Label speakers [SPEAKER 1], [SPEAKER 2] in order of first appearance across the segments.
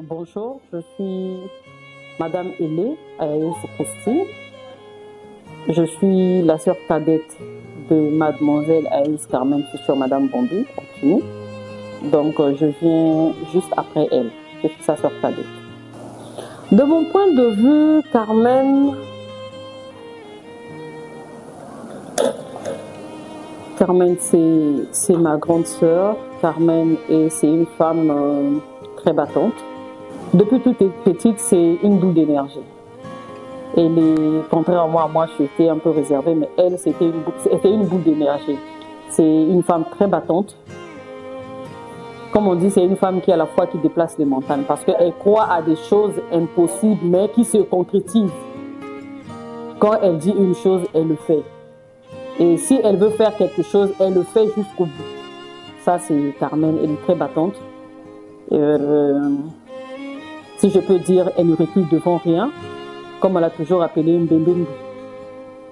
[SPEAKER 1] Bonjour, je suis Madame Elé Ayaïs Christine. Je suis la sœur cadette de Mademoiselle Ayaïs Carmen, future Madame Bombi, continue. Donc, je viens juste après elle. Je suis sa sœur cadette. De mon point de vue, Carmen, c'est ma grande sœur. Carmen, c'est une femme très battante. Depuis toute petite, c'est une boule d'énergie. Elle est, contrairement à moi, j'étais un peu réservée, mais elle, c'était une boule d'énergie. C'est une femme très battante. Comme on dit, c'est une femme qui, à la fois, qui déplace les montagnes, parce qu'elle croit à des choses impossibles, mais qui se concrétisent. Quand elle dit une chose, elle le fait. Et si elle veut faire quelque chose, elle le fait jusqu'au bout. Ça, c'est Carmen, elle est très battante. Si je peux dire, elle ne recule devant rien, comme on l'a toujours appelé Mbembengu.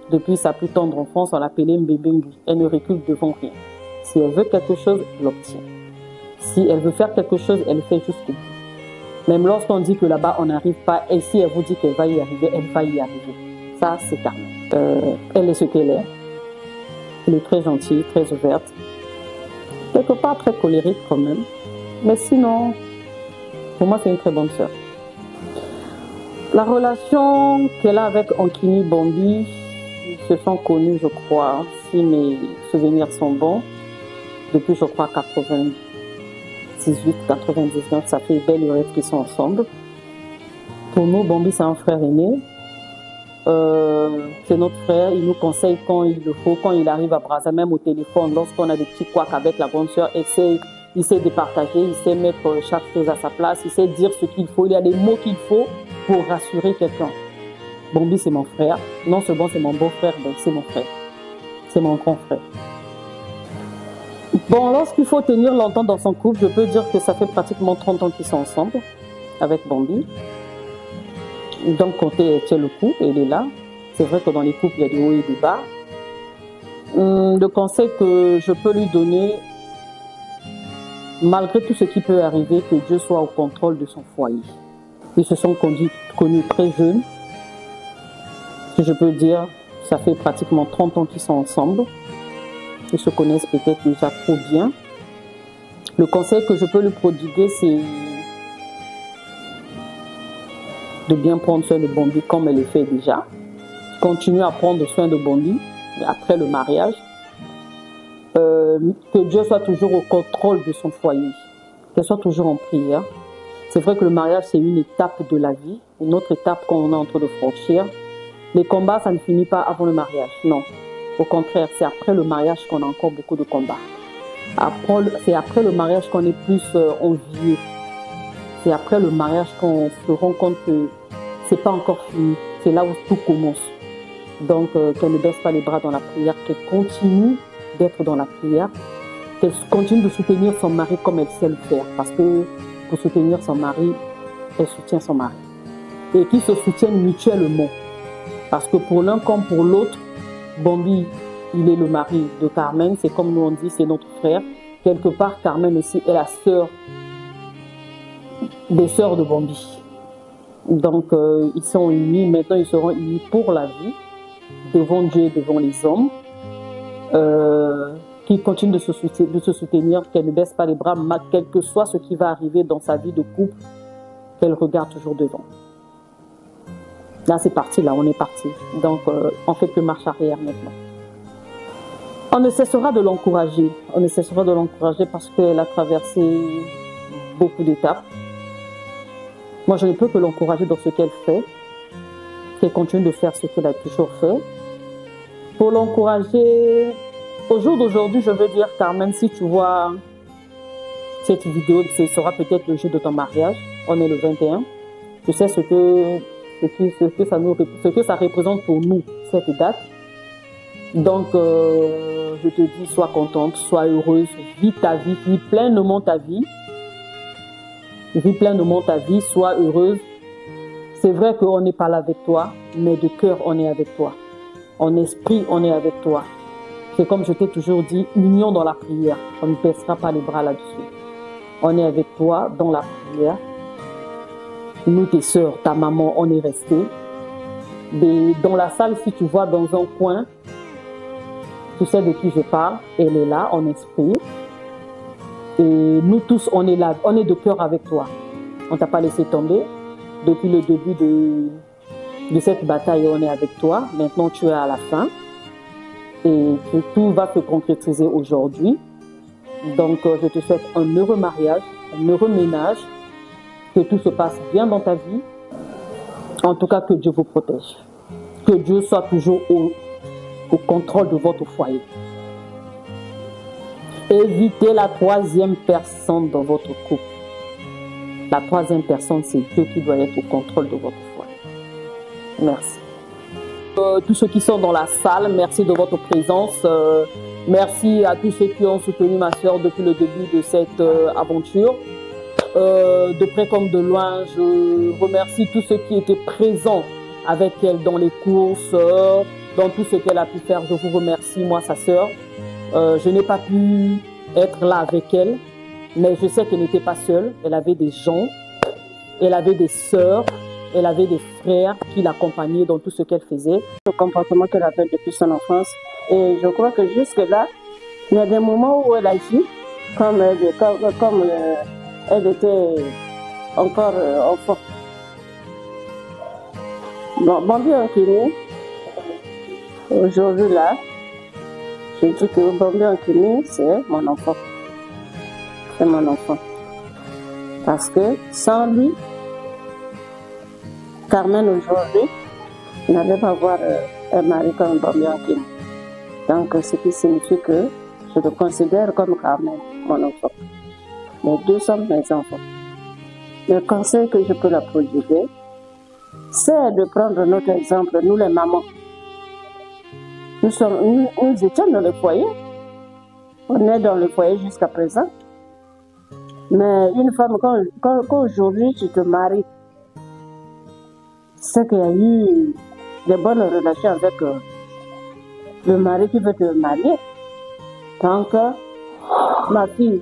[SPEAKER 1] Depuis sa plus tendre enfance, on l'appelait Mbembengu. Elle ne recule devant rien. Si elle veut quelque chose, elle l'obtient. Si elle veut faire quelque chose, elle le fait jusqu'au bout. Même lorsqu'on dit que là-bas, on n'arrive pas, et si elle vous dit qu'elle va y arriver, elle va y arriver. Ça, c'est Carmen. Elle est ce qu'elle est. Elle est très gentille, très ouverte. Quelque part très colérique quand même. Mais sinon, pour moi, c'est une très bonne sœur. La relation qu'elle a avec Ankini Bombi, ils se sont connus, je crois, si mes souvenirs sont bons, depuis, je crois, 98, 99, ça fait belle lurette qu'ils sont ensemble. Pour nous, Bombi, c'est un frère aîné. C'est notre frère, il nous conseille quand il le faut, quand il arrive à Brazza, même au téléphone, lorsqu'on a des petits couacs avec la grande sœur, il sait départager, il sait mettre chaque chose à sa place, il sait dire ce qu'il faut, il y a des mots qu'il faut pour rassurer quelqu'un. Bombi, c'est mon frère. Non seulement c'est mon beau-frère, mais c'est mon frère. C'est mon grand frère. Bon, lorsqu'il faut tenir longtemps dans son couple, je peux dire que ça fait pratiquement 30 ans qu'ils sont ensemble avec Bombi. D'un côté, elle tient le coup, elle est là. C'est vrai que dans les couples, il y a des hauts et des bas. Le conseil que je peux lui donner, malgré tout ce qui peut arriver, que Dieu soit au contrôle de son foyer. Ils se sont connus très jeunes. Si je peux dire, ça fait pratiquement 30 ans qu'ils sont ensemble. Ils se connaissent peut-être déjà trop bien. Le conseil que je peux lui prodiguer, c'est de bien prendre soin de Bombi comme elle le fait déjà. Continuer à prendre soin de Bombi après le mariage. Que Dieu soit toujours au contrôle de son foyer. Qu'elle soit toujours en prière. C'est vrai que le mariage, c'est une étape de la vie, une autre étape qu'on est en train de franchir. Les combats, ça ne finit pas avant le mariage, non. Au contraire, c'est après le mariage qu'on a encore beaucoup de combats. C'est après le mariage qu'on est plus envié. C'est après le mariage qu'on se rend compte que c'est pas encore fini. C'est là où tout commence. Donc, qu'elle ne baisse pas les bras dans la prière, qu'elle continue d'être dans la prière, qu'elle continue de soutenir son mari comme elle sait le faire. Parce que pour soutenir son mari, elle soutient son mari. Et qu'ils se soutiennent mutuellement. Parce que pour l'un comme pour l'autre, Bombi, il est le mari de Carmen. C'est comme nous on dit, c'est notre frère. Quelque part, Carmen aussi est la sœur des sœurs de Bombi. Donc, ils sont unis. Maintenant, ils seront unis pour la vie, devant Dieu et devant les hommes. Qui continue de se soutenir, qu'elle ne baisse pas les bras, quel que soit ce qui va arriver dans sa vie de couple, qu'elle regarde toujours devant. Là, c'est parti, là, on est parti. Donc, on fait plus marche arrière maintenant. On ne cessera de l'encourager. On ne cessera de l'encourager parce qu'elle a traversé beaucoup d'étapes. Moi, je ne peux que l'encourager dans ce qu'elle fait, qu'elle continue de faire ce qu'elle a toujours fait. Pour l'encourager, au jour d'aujourd'hui, je veux dire, Carmen, si tu vois cette vidéo, ce sera peut-être le jour de ton mariage. On est le 21. Je sais ce que ça représente pour nous, cette date. Donc, je te dis, sois contente, sois heureuse, vis ta vie, vis pleinement ta vie. Vis pleinement ta vie, sois heureuse. C'est vrai qu'on n'est pas là avec toi, mais de cœur, on est avec toi. En esprit, on est avec toi. C'est comme je t'ai toujours dit, union dans la prière. On ne baissera pas les bras là-dessus. On est avec toi dans la prière. Nous, tes sœurs, ta maman, on est restés. Dans la salle, si tu vois dans un coin, tu sais de qui je parle, elle est là en esprit. Et nous tous, on est là, on est de cœur avec toi. On ne t'a pas laissé tomber. Depuis le début de cette bataille, on est avec toi. Maintenant, tu es à la fin. Et que tout va se concrétiser aujourd'hui. Donc, je te souhaite un heureux mariage, un heureux ménage. Que tout se passe bien dans ta vie. En tout cas, que Dieu vous protège. Que Dieu soit toujours au contrôle de votre foyer. Évitez la troisième personne dans votre couple. La troisième personne, c'est Dieu qui doit être au contrôle de votre foyer. Merci. Tous ceux qui sont dans la salle, merci de votre présence. Merci à tous ceux qui ont soutenu ma soeur depuis le début de cette aventure. De près comme de loin, je remercie tous ceux qui étaient présents avec elle dans les courses, dans tout ce qu'elle a pu faire. Je vous remercie, moi, sa sœur. Je n'ai pas pu être là avec elle, mais je sais qu'elle n'était pas seule. Elle avait des gens, elle avait des sœurs, elle avait des frères qui l'accompagnaient dans tout ce qu'elle faisait.
[SPEAKER 2] Le comportement qu'elle avait depuis son enfance. Et je crois que jusque-là, il y a des moments où elle agit comme elle était encore enfant. Bon, Bambi Ankini, aujourd'hui là, je dis que Bambi Ankini, c'est mon enfant. C'est mon enfant. Parce que sans lui, Carmen aujourd'hui n'allait pas avoir un mari comme Bambi Ankini. Donc, ce qui signifie que je le considère comme Carmen, mon enfant. Les deux sont mes enfants. Le conseil que je peux leur prodiguer, c'est de prendre notre exemple, nous les mamans. Nous étions dans le foyer. On est dans le foyer jusqu'à présent. Mais une femme, quand aujourd'hui tu te maries, c'est qu'il y a eu des bonnes relations avec le mari qui veut te marier. Donc, ma fille,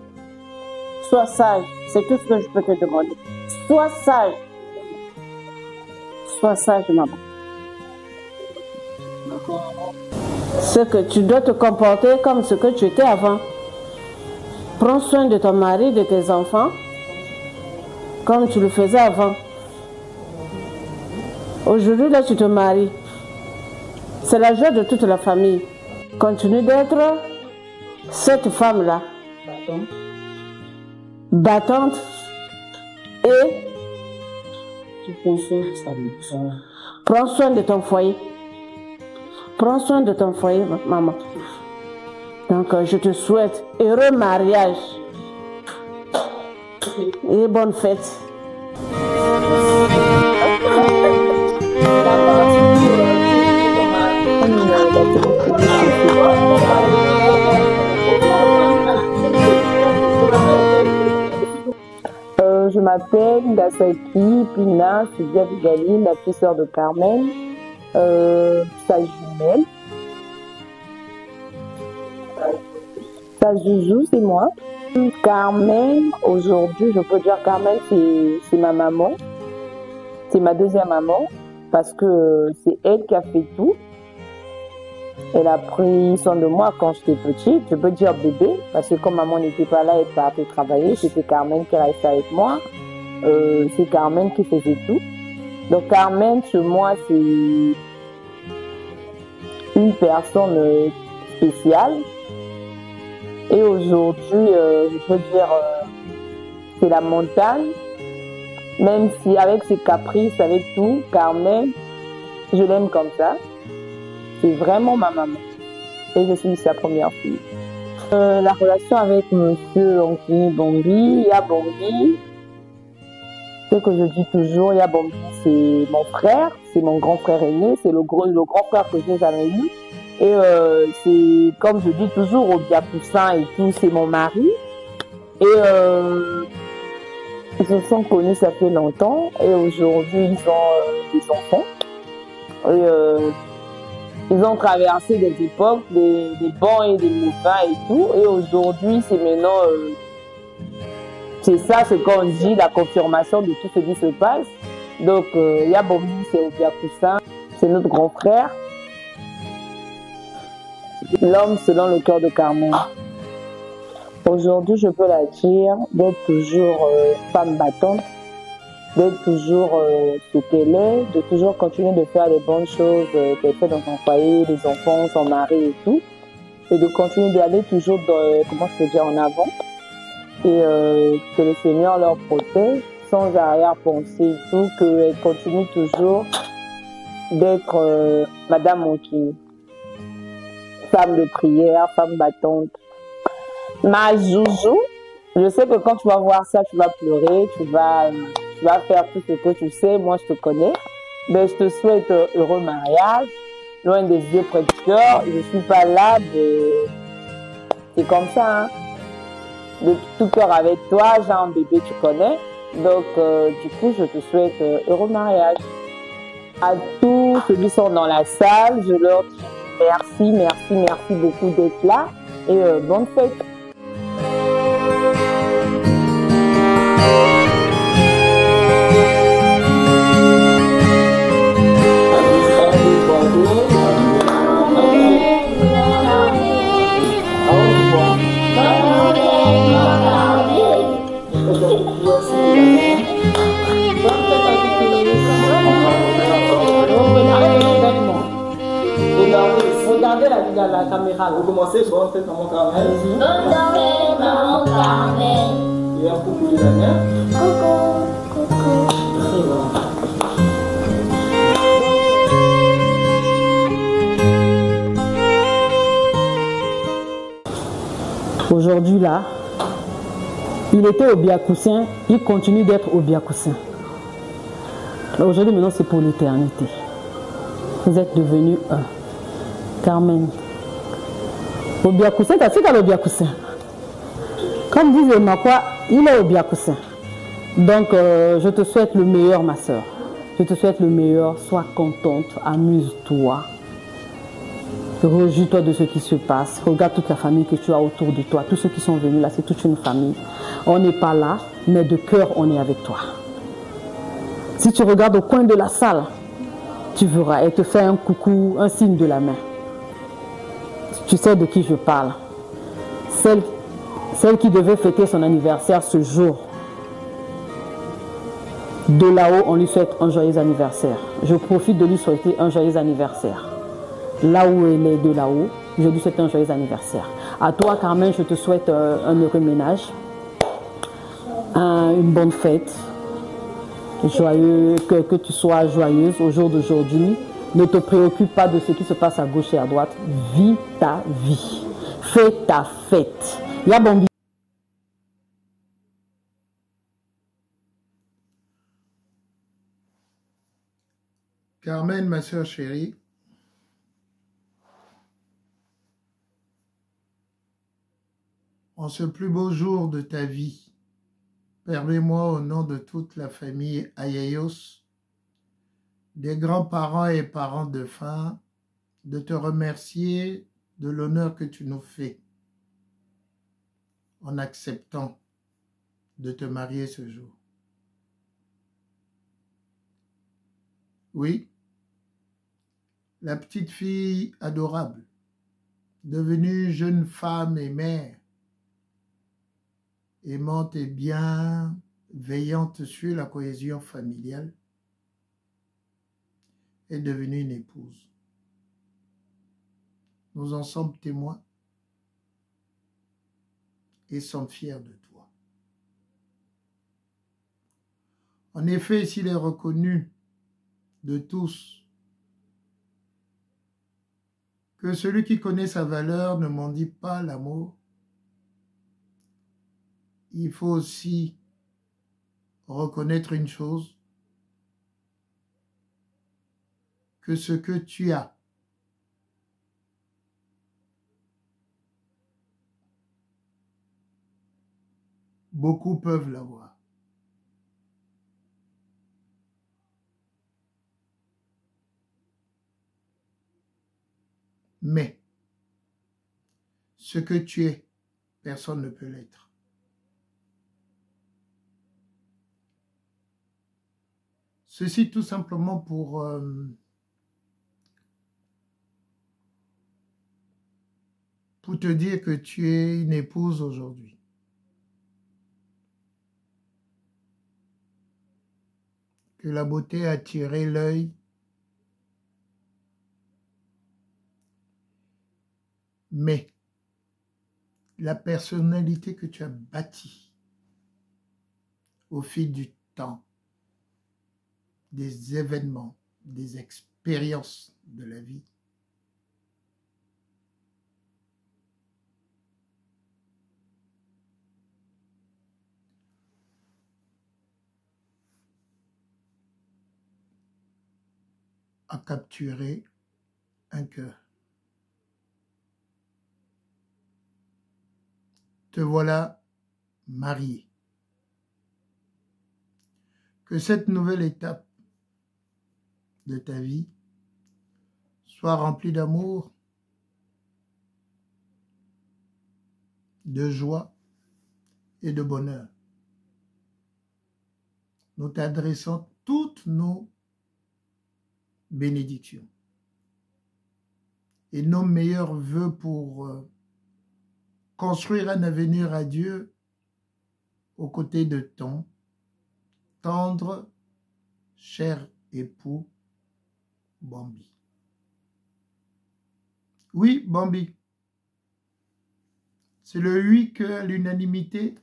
[SPEAKER 2] sois sage, c'est tout ce que je peux te demander. Sois sage. Sois sage, maman. Ce que tu dois te comporter comme ce que tu étais avant. Prends soin de ton mari, de tes enfants, comme tu le faisais avant. Aujourd'hui, là, tu te maries. C'est la joie de toute la famille. Continue d'être cette femme-là. Battante et prends soin de ton foyer. Prends soin de ton foyer, maman. Donc, je te souhaite heureux mariage et bonne fête.
[SPEAKER 3] Je m'appelle Ndasaki Pina Sylvia Bigali, la petite sœur de Carmen, sa jumelle. Sa joujou, c'est moi. Carmen, aujourd'hui, je peux dire Carmen, c'est ma maman. C'est ma deuxième maman, parce que c'est elle qui a fait tout. Elle a pris soin de moi quand j'étais petite. Je peux dire bébé, parce que comme maman n'était pas là, elle partait travailler. C'était Carmen qui restait avec moi. C'est Carmen qui faisait tout. Donc Carmen, chez moi, c'est une personne spéciale. Et aujourd'hui, je peux dire, c'est la montagne. Même si avec ses caprices, avec tout, Carmen, je l'aime comme ça. C'est vraiment ma maman. Et je suis sa première fille. La relation avec monsieur Ankini Bambi, il y a Bambi. Ce que je dis toujours, il y a Bambi, c'est mon frère, c'est mon grand frère aîné, c'est le grand frère que j'ai jamais eu. Et c'est, comme je dis toujours, au Bia Poussin et tout, c'est mon mari. Et ils se sont connus, ça fait longtemps. Et aujourd'hui, ils ont des enfants. Et ils ont traversé des époques, des bons et des mauvais et tout. Et aujourd'hui, c'est maintenant, c'est ça ce qu'on dit, la confirmation de tout ce qui se passe. Donc, Yabombi, c'est Obiakusin, c'est notre grand frère. L'homme selon le cœur de Carmen. Aujourd'hui, je peux la dire d'être toujours femme battante, d'être toujours ce qu'elle est, de toujours continuer de faire les bonnes choses qu'elle fait dans son foyer, les enfants, son mari et tout, et de continuer d'aller toujours dans, comment je peux dire, en avant, et que le Seigneur leur protège sans arrière-pensée et tout, qu'elle continue toujours d'être Madame Monkini, femme de prière, femme battante. Ma joujou, je sais que quand tu vas voir ça, tu vas pleurer, tu vas faire tout ce que tu sais, moi je te connais. Mais je te souhaite heureux mariage, loin des yeux près du cœur. Je suis pas là, c'est comme ça, hein. De tout cœur avec toi, j'ai un bébé, tu connais. Donc du coup, je te souhaite heureux mariage. À tous ceux qui sont dans la salle, je leur dis merci, merci, merci beaucoup d'être là et bonne fête.
[SPEAKER 1] Regardez la caméra.
[SPEAKER 4] Vous commencez, bonne fête, maman Carmel.
[SPEAKER 5] Bonne fête, maman Carmel.
[SPEAKER 4] Et un coucou de la mère.
[SPEAKER 5] Coucou, coucou.
[SPEAKER 1] Aujourd'hui là, il était au Biakoussin, il continue d'être au Biakoussin. Aujourd'hui maintenant c'est pour l'éternité. Vous êtes devenus un. Carmen. Au Biakoussin, t'as su qu'à le Biakoussin. Comme disait Makwa, il est au Biakoussin. Donc je te souhaite le meilleur ma soeur. Je te souhaite le meilleur, sois contente, amuse-toi. Réjouis-toi de ce qui se passe. Regarde toute la famille que tu as autour de toi. Tous ceux qui sont venus là, c'est toute une famille. On n'est pas là, mais de cœur, on est avec toi. Si tu regardes au coin de la salle, tu verras. Elle te fait un coucou, un signe de la main. Tu sais de qui je parle. Celle qui devait fêter son anniversaire ce jour. De là-haut, on lui souhaite un joyeux anniversaire. Je profite de lui souhaiter un joyeux anniversaire. Là où elle est de là-haut, je lui souhaite un joyeux anniversaire. À toi, Carmen, je te souhaite un heureux ménage, une bonne fête, joyeux, que tu sois joyeuse au jour d'aujourd'hui. Ne te préoccupe pas de ce qui se passe à gauche et à droite. Vis ta vie. Fais ta fête. Yabombi.
[SPEAKER 6] Carmen, ma soeur chérie, en ce plus beau jour de ta vie, permets-moi au nom de toute la famille Ayayos, des grands-parents et parents de fin, de te remercier de l'honneur que tu nous fais en acceptant de te marier ce jour. Oui, la petite fille adorable, devenue jeune femme et mère, aimante et bienveillante sur la cohésion familiale, est devenue une épouse. Nous en sommes témoins et sommes fiers de toi. En effet, s'il est reconnu de tous que celui qui connaît sa valeur ne mendie pas l'amour, il faut aussi reconnaître une chose, que ce que tu as, beaucoup peuvent l'avoir. Mais ce que tu es, personne ne peut l'être. Ceci tout simplement pour te dire que tu es une épouse aujourd'hui. Que la beauté a attiré l'œil. Mais la personnalité que tu as bâtie au fil du temps, des événements, des expériences de la vie, a capturé un cœur. Te voilà marié. Que cette nouvelle étape de ta vie soit remplie d'amour, de joie et de bonheur. Nous t'adressons toutes nos bénédictions et nos meilleurs vœux pour construire un avenir à Dieu aux côtés de ton tendre, cher époux Bambi. Oui, Bambi, c'est le oui que, à l'unanimité,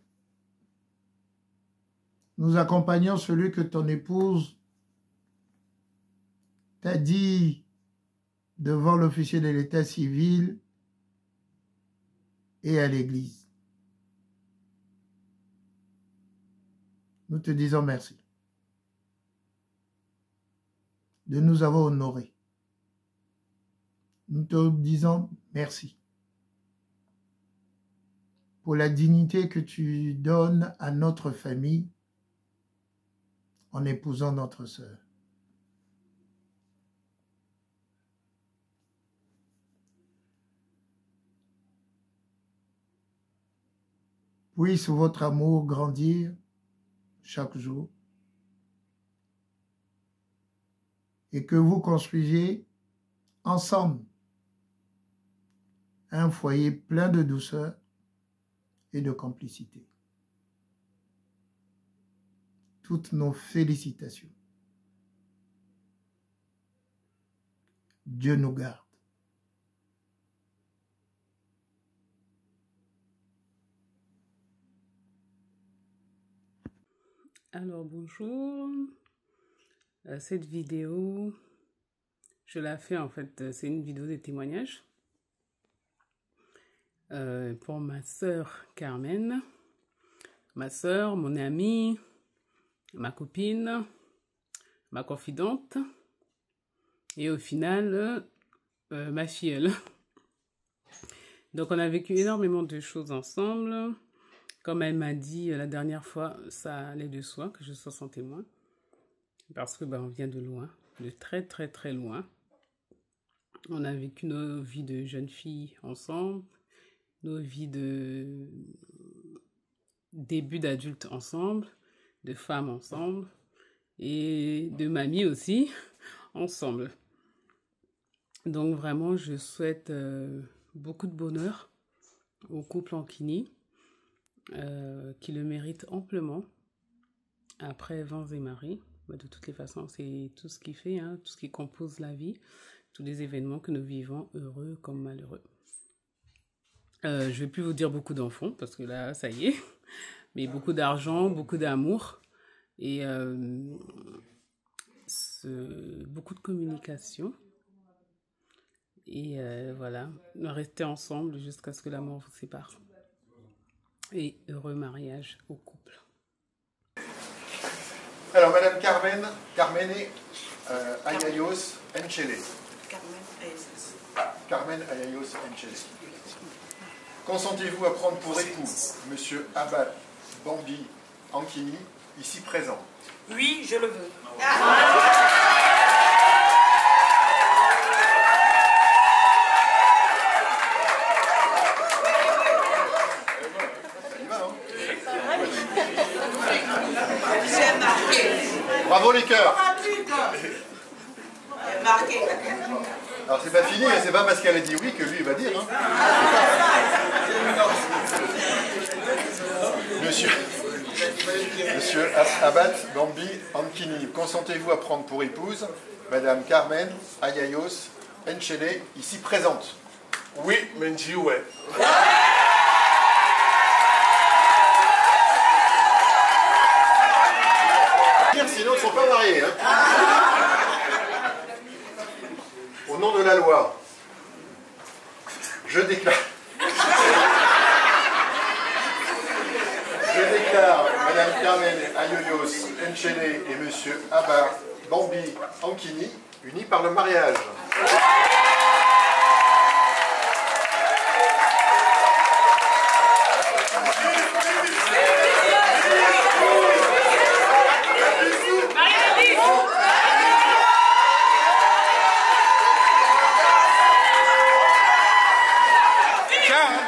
[SPEAKER 6] nous accompagnons celui que ton épouse t'a dit devant l'officier de l'état civil et à l'église. Nous te disons merci de nous avoir honorés. Nous te disons merci pour la dignité que tu donnes à notre famille en épousant notre sœur. Puisse votre amour grandir chaque jour et que vous construisiez ensemble un foyer plein de douceur et de complicité. Toutes nos félicitations. Dieu nous garde.
[SPEAKER 7] Alors bonjour, cette vidéo, je la fais en fait, c'est une vidéo de témoignage pour ma sœur Carmen, ma sœur, mon amie, ma copine, ma confidente et au final ma filleule. Donc on a vécu énormément de choses ensemble. Comme elle m'a dit la dernière fois, ça allait de soi que je sois son témoin. Parce que on vient de loin, de très très très loin. On a vécu nos vies de jeunes filles ensemble, nos vies de début d'adultes ensemble, de femmes ensemble et de mamies aussi ensemble. Donc vraiment, je souhaite beaucoup de bonheur au couple Ankini. Qui le mérite amplement après vents et marées. De toutes les façons, c'est tout ce qui fait, tout ce qui compose la vie, tous les événements que nous vivons, heureux comme malheureux. Je vais plus vous dire beaucoup d'enfants, parce que là, ça y est, mais beaucoup d'argent, beaucoup d'amour, et beaucoup de communication. Et voilà, rester ensemble jusqu'à ce que la mort vous sépare. Et heureux mariage au couple.
[SPEAKER 6] Alors, Madame Carmen Ayayos Enchele. Carmen Ayayos Enchele. Consentez-vous à prendre pour époux Monsieur Abad Bambi Ankini, ici présent?
[SPEAKER 8] Oui, je le veux.
[SPEAKER 6] Bravo les cœurs.
[SPEAKER 8] Alors c'est pas fini, mais c'est pas parce qu'elle a dit oui que lui il va dire. Hein. Monsieur Abad Bambi Ankini, consentez-vous à prendre pour épouse Madame Carmen Ayayos Enchele, ici présente?
[SPEAKER 9] Oui, Menji, ouais.
[SPEAKER 8] Sinon ils ne sont pas mariés. Hein. Au nom de la loi, je déclare Madame Carmen Ayayos Enchele et Monsieur Abba Bambi Ankini unis par le mariage.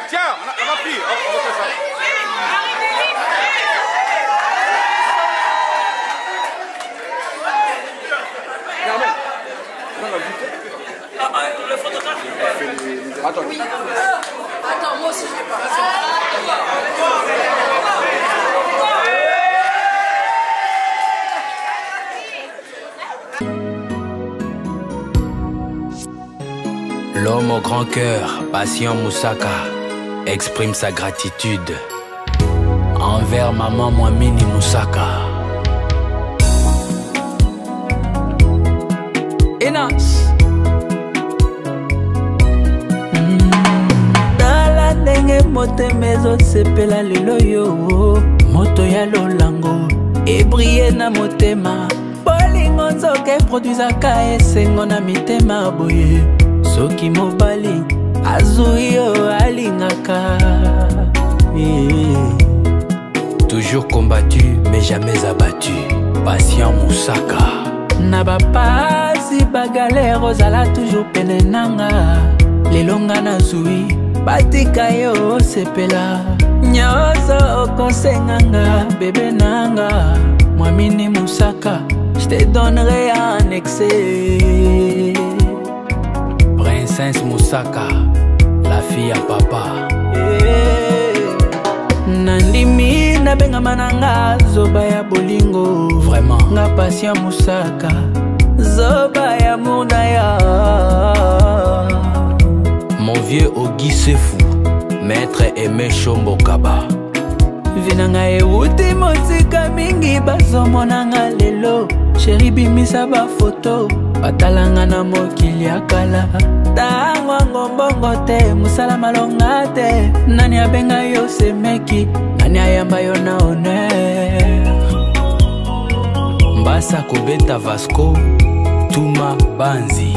[SPEAKER 9] Tiens, on a pris. On va faire ça.
[SPEAKER 4] Le photographe.
[SPEAKER 9] Attends.
[SPEAKER 4] Oui. Attends, moi aussi je vais pas.
[SPEAKER 10] L'homme au grand cœur, Patient Moussaka, exprime sa gratitude envers maman Mwamini Moussaka. Enas Dala ndenge motemezo sepela lelo yo moto ya lolango ebrille na motema bolingo nzoke produisaka esengo na mitema boye soki mobali azui yo alingaka toujours combattu mais jamais abattu. Patient Moussaka na bapasi bagalere ozala toujours pene nanga lelonga na zui batika yo sepela nyoso okosenganga bebe nanga Mwamini Moussaka je te donnerai en excès. Princesse Moussaka, la fille à papa. Nandimi na benga mananga zoba ya bolingo. Vraiment. Nga Patient Moussaka zoba ya mounaya. Mon vieux Ogi Sefou, maître Aimé Chombo Kaba. Vinanga euti mosika mingi bazomonanga lelo. Chéri bimisa ba photo batalanga na mokili akala. Tangwa ngombongo te musala malonga te. Nani abenga yo semeki, nani ayamba yo na honneur. Mbasa kobeta Vasco, Tuma Banzi.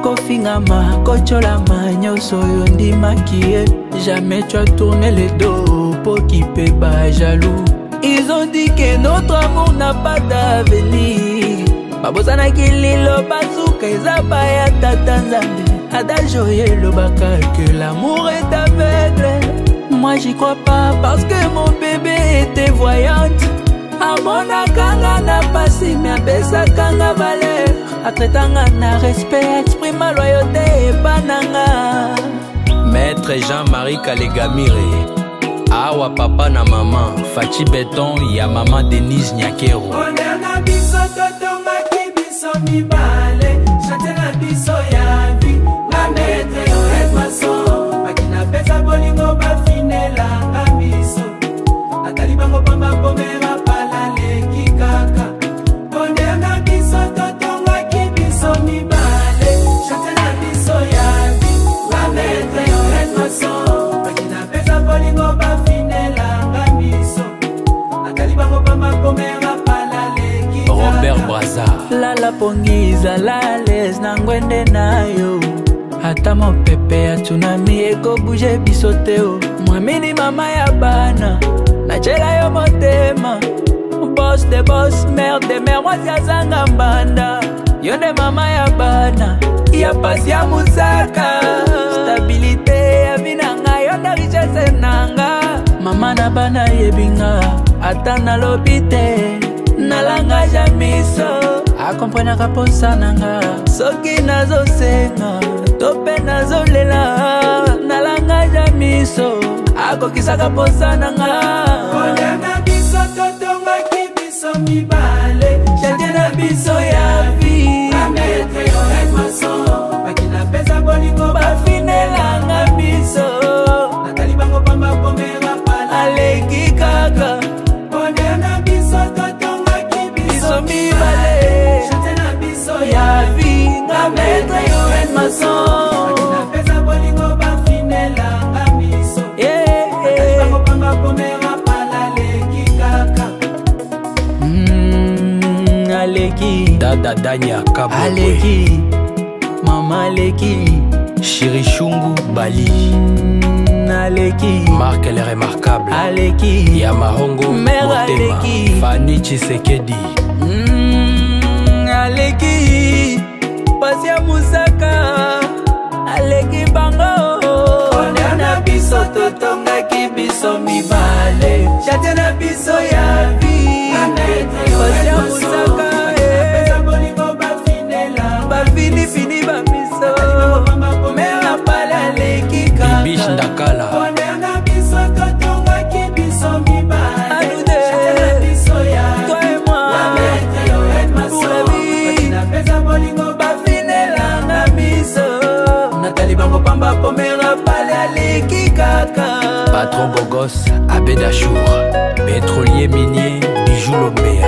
[SPEAKER 10] Kofingama, kocholama, nyoso yo ndimakie. Jamais tu as tourné le dos pour qui peut pas jaloux. Ils ont dit que notre amour n'a pas d'avenir. Babosana kililo bazuka ezaba ya tata nzambe. Adagio le baka que l'amour est aveugle. Moi j'y crois pas parce que mon bébé était voyante. Amona kanga na pasi mais abesa kanga valeur. Atretanga na respect exprime ma loyauté et bananga. Maître Jean-Marie Kalegamire, awa papa na maman, Fachi Beton, ya maman Denise Nyakero.
[SPEAKER 11] Onena biso totonga ki biso mibale, chante na biso ya vi, na maître yo ekwaso, makina pesa bolingo bafinela nga miso, atali bango pamba pomera pala leki kaka. Onena biso totonga ki biso mibale, chante na biso ya vi, na maître yo ekwaso, makina pesa bolingo bafinela nga miso, atali bango pamba pomera pala leki kaka.
[SPEAKER 10] Robert Braza.
[SPEAKER 11] Lala pongiza lales na ngwende na yo. Ata mopepe ya tsunami eko bouge bisoteo. Mwamini mama ya bana na chela yo motema. Boss de boss, mère de mère, mwasi azanga mbanda. Yonde mama ya bana ya Patient Moussaka. Stabilité ya vinanga yonde richesse nanga. Mama na bana yebinga ata na lobite. Nalanga jamiso
[SPEAKER 10] akomprenaka posa nanga soki nazosenga to mpe nazolela nalanga miso akokisaka posa nanga
[SPEAKER 11] Olena biso totongaki biso mibale Chate na biso ya vi Ametre yo et maso Bakina pesa bolingo
[SPEAKER 10] bafinelanga biso
[SPEAKER 11] Natali bango pamba pomera pala
[SPEAKER 10] aleki kaka
[SPEAKER 11] Olena biso totongaki biso
[SPEAKER 10] mibale
[SPEAKER 11] Chate na biso
[SPEAKER 10] ya vi Ametre yo et maso
[SPEAKER 11] Bakina pesa bolingo bafinelanga biso Natali bango pamba pomera pala aleki kaka
[SPEAKER 10] Aleki
[SPEAKER 12] Dada Danya Kabwe
[SPEAKER 10] Aleki Mama Aleki
[SPEAKER 12] Chirichungu Bali
[SPEAKER 10] Aleki
[SPEAKER 12] Marc elle est remarquable
[SPEAKER 10] Aleki
[SPEAKER 12] Yamahongo
[SPEAKER 10] Mère
[SPEAKER 12] Motema
[SPEAKER 10] Aleki
[SPEAKER 12] Fanny Tshisekedi
[SPEAKER 10] Aleki Pasia Musaka Aleki Bango
[SPEAKER 11] Onana biso totongaki biso mibale Chate na biso ya vi
[SPEAKER 10] Pasia Musaka Bafini bamiso Mera pale aleki kaka
[SPEAKER 12] Bibish Ndakala
[SPEAKER 11] Onana biso totongaki biso mibale
[SPEAKER 10] Anude
[SPEAKER 11] Chate na biso ya
[SPEAKER 10] Toi et moi Pour la vie
[SPEAKER 11] Napesa bolingo
[SPEAKER 10] bafinelanga miso Natali bango pamba pomera pale aleki kaka
[SPEAKER 12] Patron Bogos Abedachour Pétrolier minier Bijou Lombea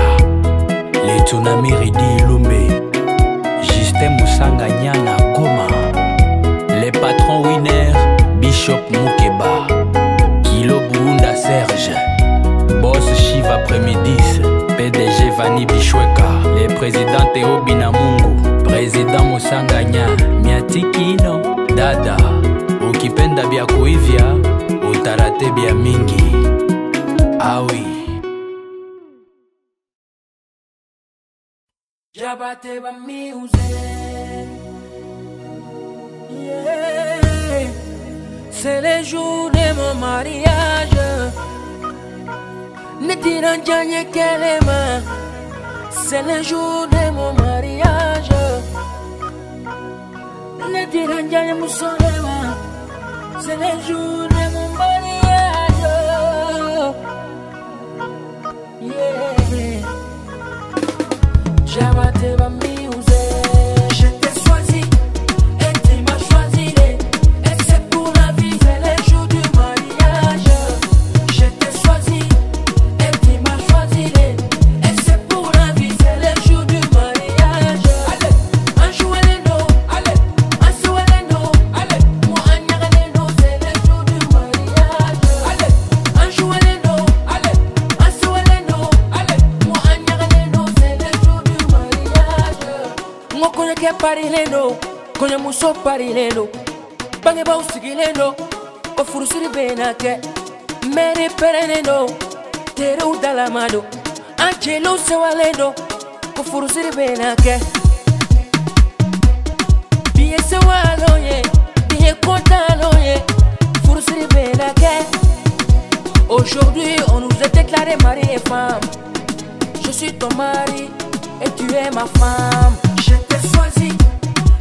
[SPEAKER 12] Les tsunamis Ridi Lumbe Justin Moussanga Nyana Goma Les patrons Winner Bishop Moukeba Kilo Burunda Serge Boss Chiv après-midi PDG Vani Bishweka Les présidents Théo Binamungu Président Moussanga Nya Miatikino Dada Ukipenda bya kuivya utarate bya mingi awi
[SPEAKER 10] Jabate ba music yeah. C'est le jour de mon mariage Ne diront jamais qu'elle est ma C'est le jour de mon mariage Ne diront jamais mon soleil C'est le jour de mon mariage yeah. Jabate ba music Je t'ai choisi et tu m'as choisi Et c'est pour la vie C'est le jour du mariage Je t'ai choisi et tu m'as choisi Et c'est pour la vie C'est le jour du mariage Allez, un jouet les dos Allez, un jouet les dos Allez, moi un nyara les dos C'est le jour du mariage Allez, un jouet les dos Allez, un jouet les dos Allez, moi un nyara les dos C'est le jour du mariage Ngo konye ke pari lendo Konye muso pari lendo Bange ba usigi lendo O furusiri benake Meri pere lendo Tere udalamado Angelo sewa lendo O furusiri benake Biye sewa loye Biye kontan loye Furusiri benake Aujourd'hui on nous a déclaré mari et femme Je suis ton mari et tu es ma femme Je t'ai choisi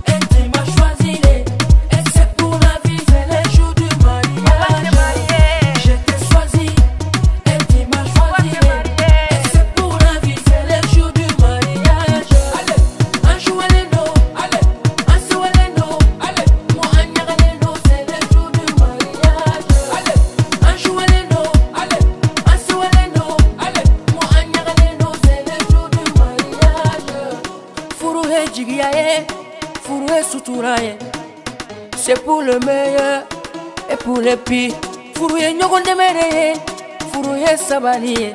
[SPEAKER 10] et tu m'as choisi Et c'est pour la vie C'est le jour du mariage Je t'ai choisi et tu m'as choisi Et c'est pour la vie C'est le jour du mariage Allez, un jouet les dos Allez, un jouet les dos Allez, moi un nyara les dos C'est le jour du mariage Allez, un jouet les dos Allez, un jouet les dos Allez, moi un nyara les dos C'est le jour du mariage Furu he jigiaye Furu he suturaye C'est pour le meilleur et pour le pire Furu he nyogon demereye Furu he sabaliye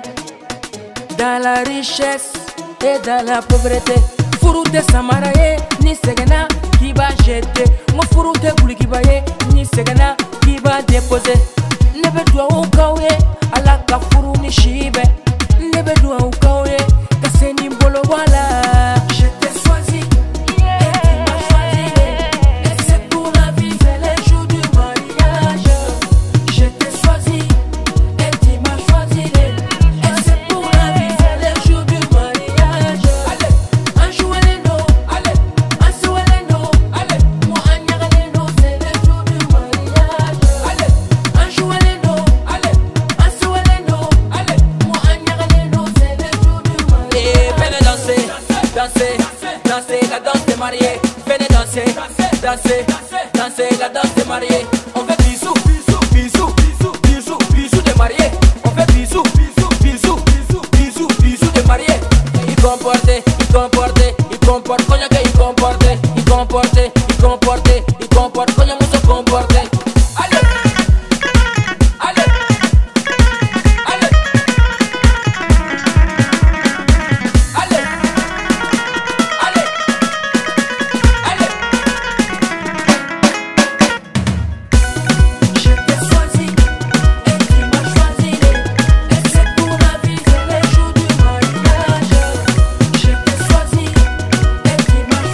[SPEAKER 10] Dans la richesse et dans la pauvreté Furu te samaraye Ni segena qui va jeter Mo furu te buli qui va ye Ni segena qui va déposer Nebe dua ukawe Alaka furu ni shibe Nebe dua ukawe Kaseni mbolo wala Je t'ai choisi et tu m'as choisi Et c'est pour la vie C'est le jour du mariage Je t'ai choisi et tu m'as choisi Et c'est pour la vie C'est le jour du mariage Allez, un jouet danser, danser la danse des mariés. Venez danser, danser, danser la danse des mariés. On fait bisous, bisous, bisous, bisous, bisous, bisous des mariés. On fait bisous, bisous, bisous, bisous, bisous, bisous des mariés. Il comporte, il comporte, il comporte, coña que il comporte, il comporte, il comporte, il comporte, coña mucho comporte. Allez, allez, allez, allez, allez, allez. Je t'ai choisi et tu m'as choisi, et c'est pour la vie, c'est les jours du mariage. Je t'ai choisi et tu m'as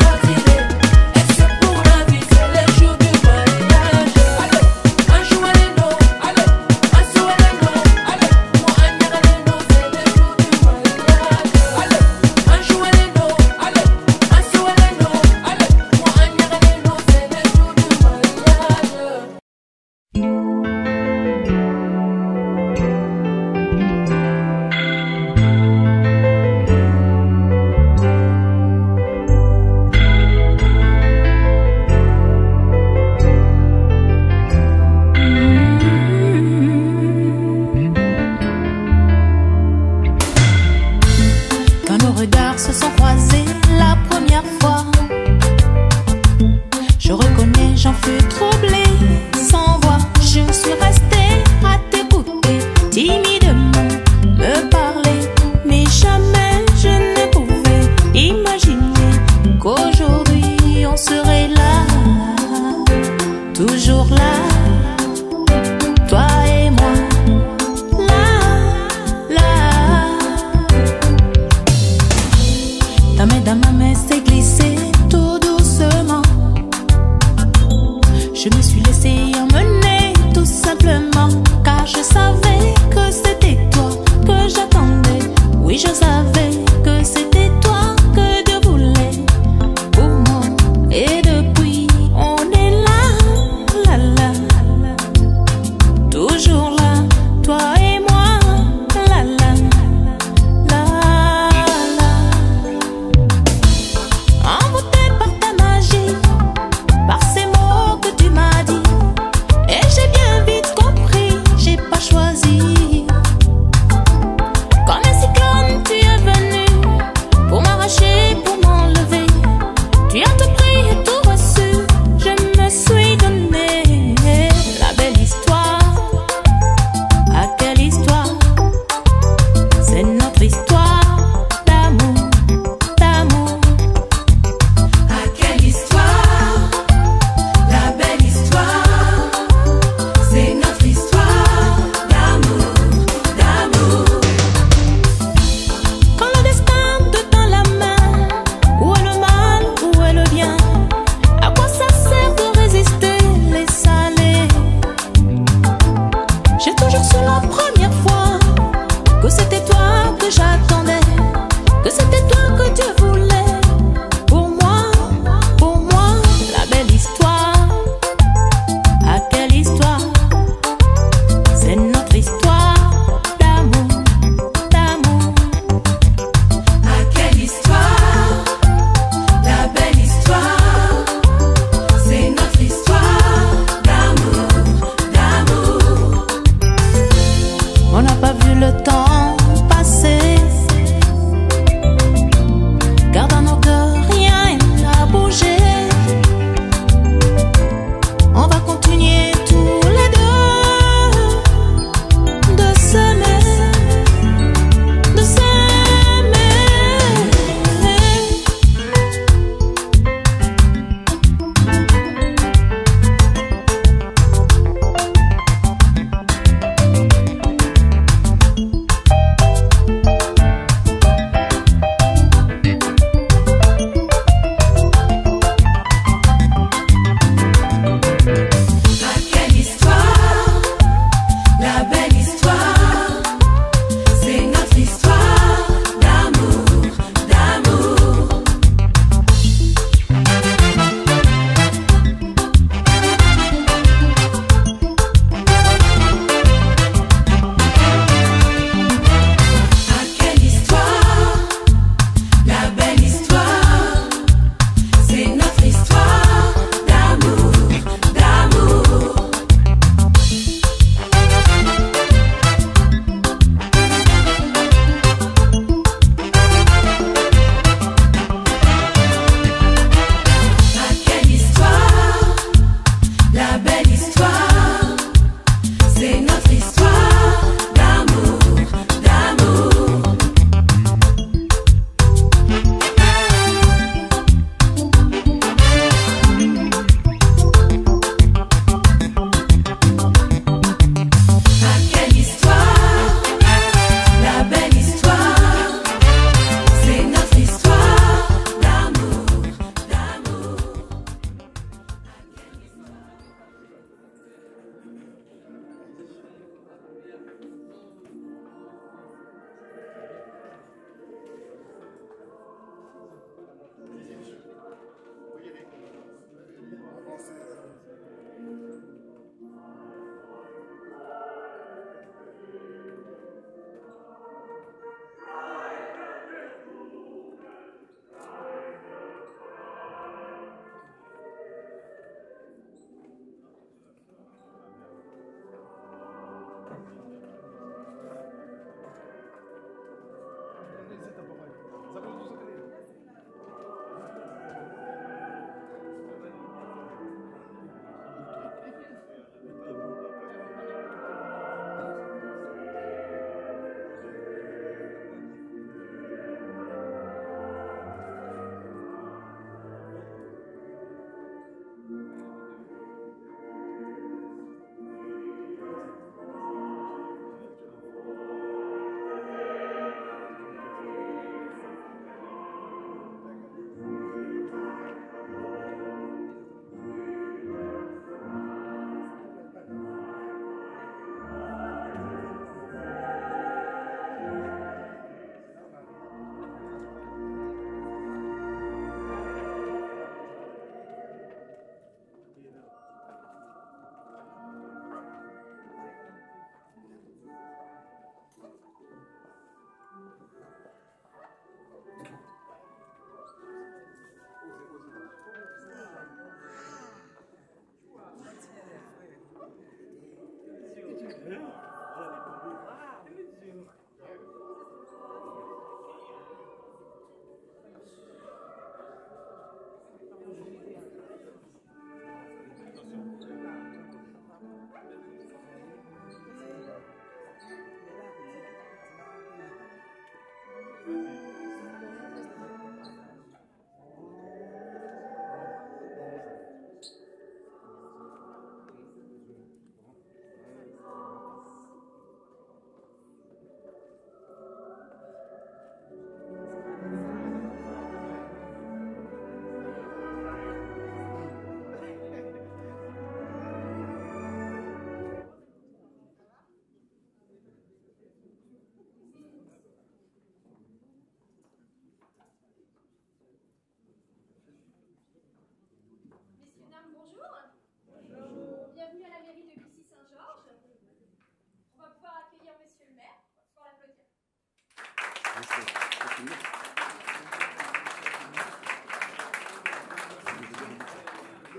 [SPEAKER 8] Je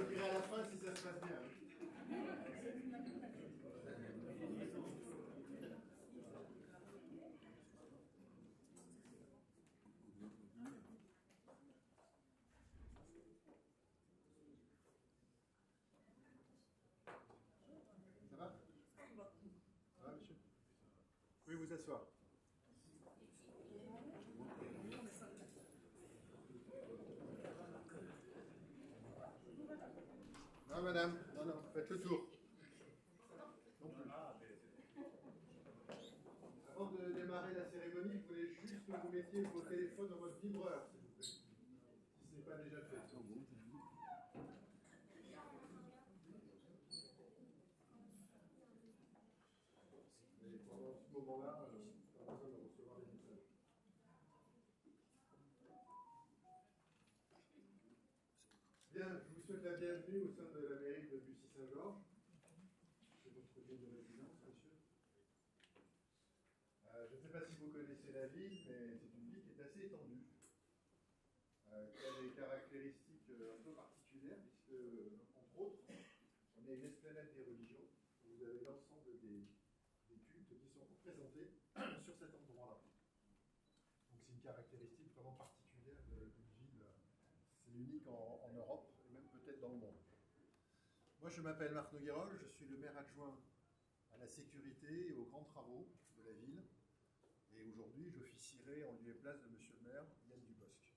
[SPEAKER 8] dirai à la fin si ça se passe bien. Ça va? Ça va, monsieur? Oui, vous asseoir. Non, madame, non, faites le tour. Non plus. Avant de démarrer la cérémonie, je voulais juste que vous mettiez vos téléphones dans votre vibreur, s'il vous plaît. Si ce n'est pas déjà fait. Et pendant ce moment-là, on a besoin de recevoir des messages. Bien, je vous souhaite la bienvenue au sein de la mairie de Bussy-Saint-Georges. C'est votre lieu de résidence, monsieur. Je ne sais pas si vous connaissez la ville, mais c'est une ville qui est assez étendue, qui a des caractéristiques un peu particulières, puisque, entre autres, on est une esplanade des religions. Vous avez l'ensemble des cultes qui sont représentés sur cet endroit-là. Donc c'est une caractéristique vraiment particulière d'une ville. C'est unique en Europe et même peut-être dans le monde. Moi, je m'appelle Marc Noguerol, je suis le maire adjoint à la sécurité et aux grands travaux de la ville. Et aujourd'hui, j'officierai en lieu et place de monsieur le maire, Yann Dubosc.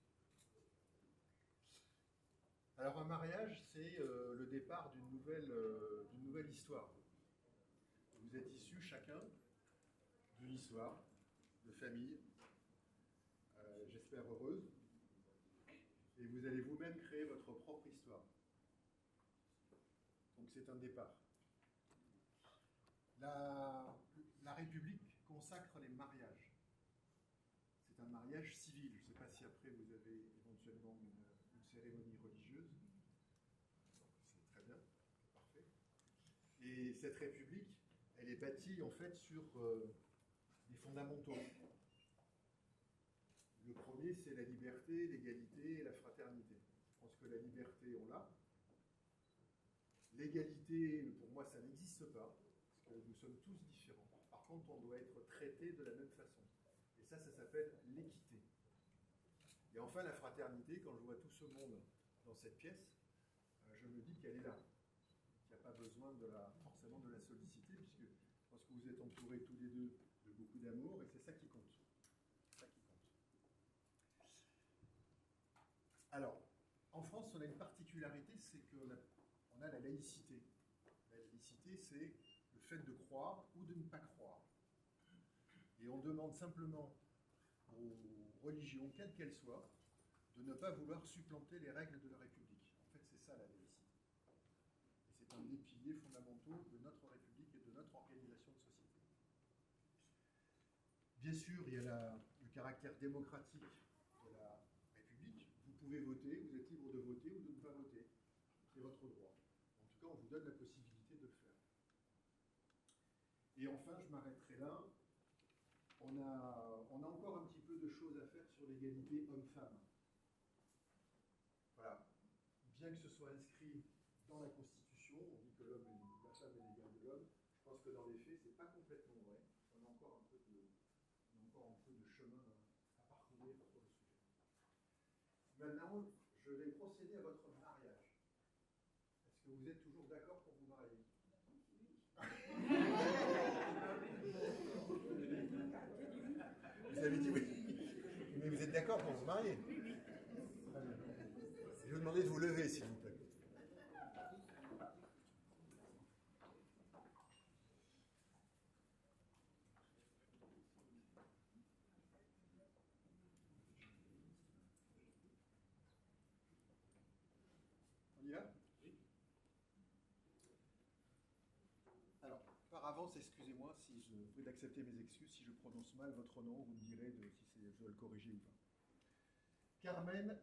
[SPEAKER 8] Alors, un mariage, c'est le départ d'une nouvelle histoire. Vous êtes issus chacun d'une histoire, de famille, j'espère heureuse. Et vous allez vous-même créer votre propre histoire. Donc c'est un départ. La République consacre les mariages. C'est un mariage civil. Je ne sais pas si après vous avez éventuellement une cérémonie religieuse. C'est très bien, c'est parfait. Et cette République, elle est bâtie en fait sur des fondamentaux. Le premier, c'est la liberté, l'égalité et la fraternité. Je pense que la liberté, on l'a. L'égalité, pour moi, ça n'existe pas, parce que nous sommes tous différents. Par contre, on doit être traités de la même façon. Et ça s'appelle l'équité. Et enfin, la fraternité, quand je vois tout ce monde dans cette pièce, je me dis qu'elle est là. Il n'y a pas besoin forcément de la solliciter, puisque je pense que vous êtes entourés tous les deux de beaucoup d'amour, et c'est ça qui compte. Alors, en France, on a une particularité, c'est qu'on a la laïcité. La laïcité, c'est le fait de croire ou de ne pas croire. Et on demande simplement aux religions, quelles qu'elles soient, de ne pas vouloir supplanter les règles de la République. En fait, c'est ça la laïcité. Et c'est un des piliers fondamentaux de notre République et de notre organisation de société. Bien sûr, il y a le caractère démocratique de la République. Vous pouvez voter, vous êtes libre de voter ou de ne pas voter. C'est votre droit. En tout cas, on vous donne la possibilité de le faire. Et enfin, je m'arrêterai là. On a encore un petit peu de choses à faire sur l'égalité homme-femme. Voilà. Bien que ce soit inscrit dans la Constitution, on dit que la femme est l'égale de l'homme. Je pense que dans les faits, ce n'est pas complètement vrai. On a encore un peu de chemin à parcourir sur le sujet. Maintenant, je vais procéder à votre mariage. Est-ce que vous êtes toujours d'accord pour vous marier? Vous avez dit oui. Mais vous êtes d'accord pour vous marier? Je vais vous demander de vous lever, s'il vous plaît. On y va? Oui. Alors, par avance, excusez-moi si je prie d'accepter mes excuses si je prononce mal votre nom, vous me direz si je dois le corriger ou pas. Carmen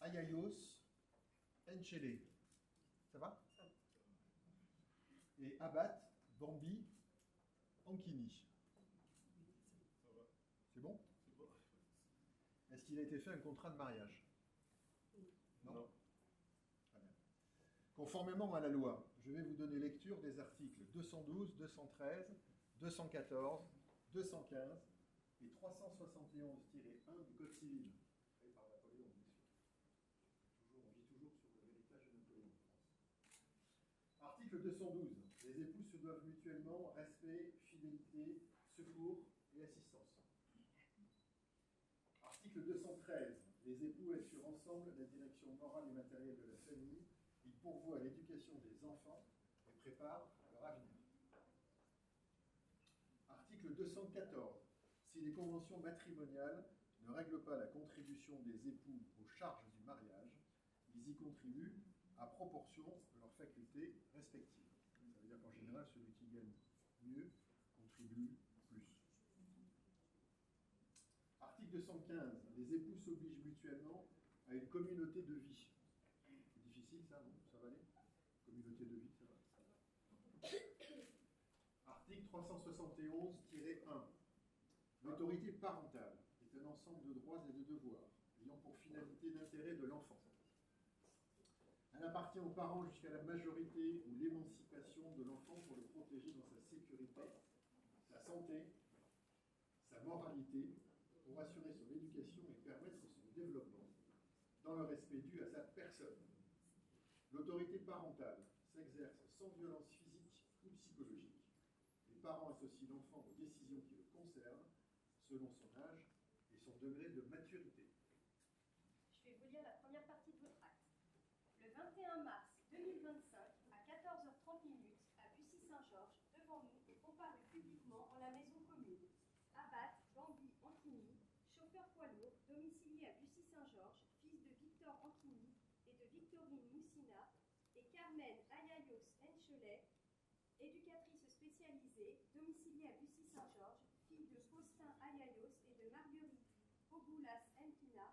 [SPEAKER 8] Ayayos Enchele. Ça va? Et Abat Bambi Ankini. C'est bon? Est-ce qu'il a été fait un contrat de mariage? Non. Très bien. Conformément à la loi, je vais vous donner lecture des articles 212, 213, 214, 215 et 371-1 du Code civil, créé par Napoléon, bien sûr. On vit toujours sur l'héritage de Napoléon en France. Article 212. Les époux se doivent mutuellement respect, fidélité, secours et assistance. Article 213. Les époux assurent ensemble la direction morale et matérielle de la famille. Ils pourvoient à l'éducation des enfants et préparent leur avenir. Article 214. Si les conventions matrimoniales ne règlent pas la contribution des époux aux charges du mariage, ils y contribuent à proportion de leurs facultés respectives. Ça veut dire qu'en général, celui qui gagne mieux contribue plus. Article 215. Les époux s'obligent mutuellement à une communauté de vie. C'est difficile ça, non? Ça va aller? Communauté de vie, ça va. Article 371-1. L'autorité parentale est un ensemble de droits et de devoirs ayant pour finalité l'intérêt de l'enfant. Elle appartient aux parents jusqu'à la majorité ou l'émancipation de l'enfant pour le protéger dans sa sécurité, sa santé, sa moralité, pour assurer son éducation et permettre son développement dans le respect dû à sa personne. L'autorité parentale s'exerce sans violence physique ou psychologique. Les parents associent l'enfant aux décisions qui le concernent selon son âge et son degré de maturité.
[SPEAKER 13] Je vais vous lire la première partie de votre acte. Le 21 mars 2025, à 14h30 à Bussy-Saint-Georges, devant nous est comparé publiquement en la maison commune. Abat Bambi Antini, chauffeur poids lourd, domicilié à Bussy-Saint-Georges, fils de Victor Antini et de Victorine Moussina, et Carmen Ayayos Enchelet, éducatrice spécialisée, domiciliée à Bussy-Saint-Georges, fille de Faustin Ayayos et de Marguerite Ogoulas Enkina.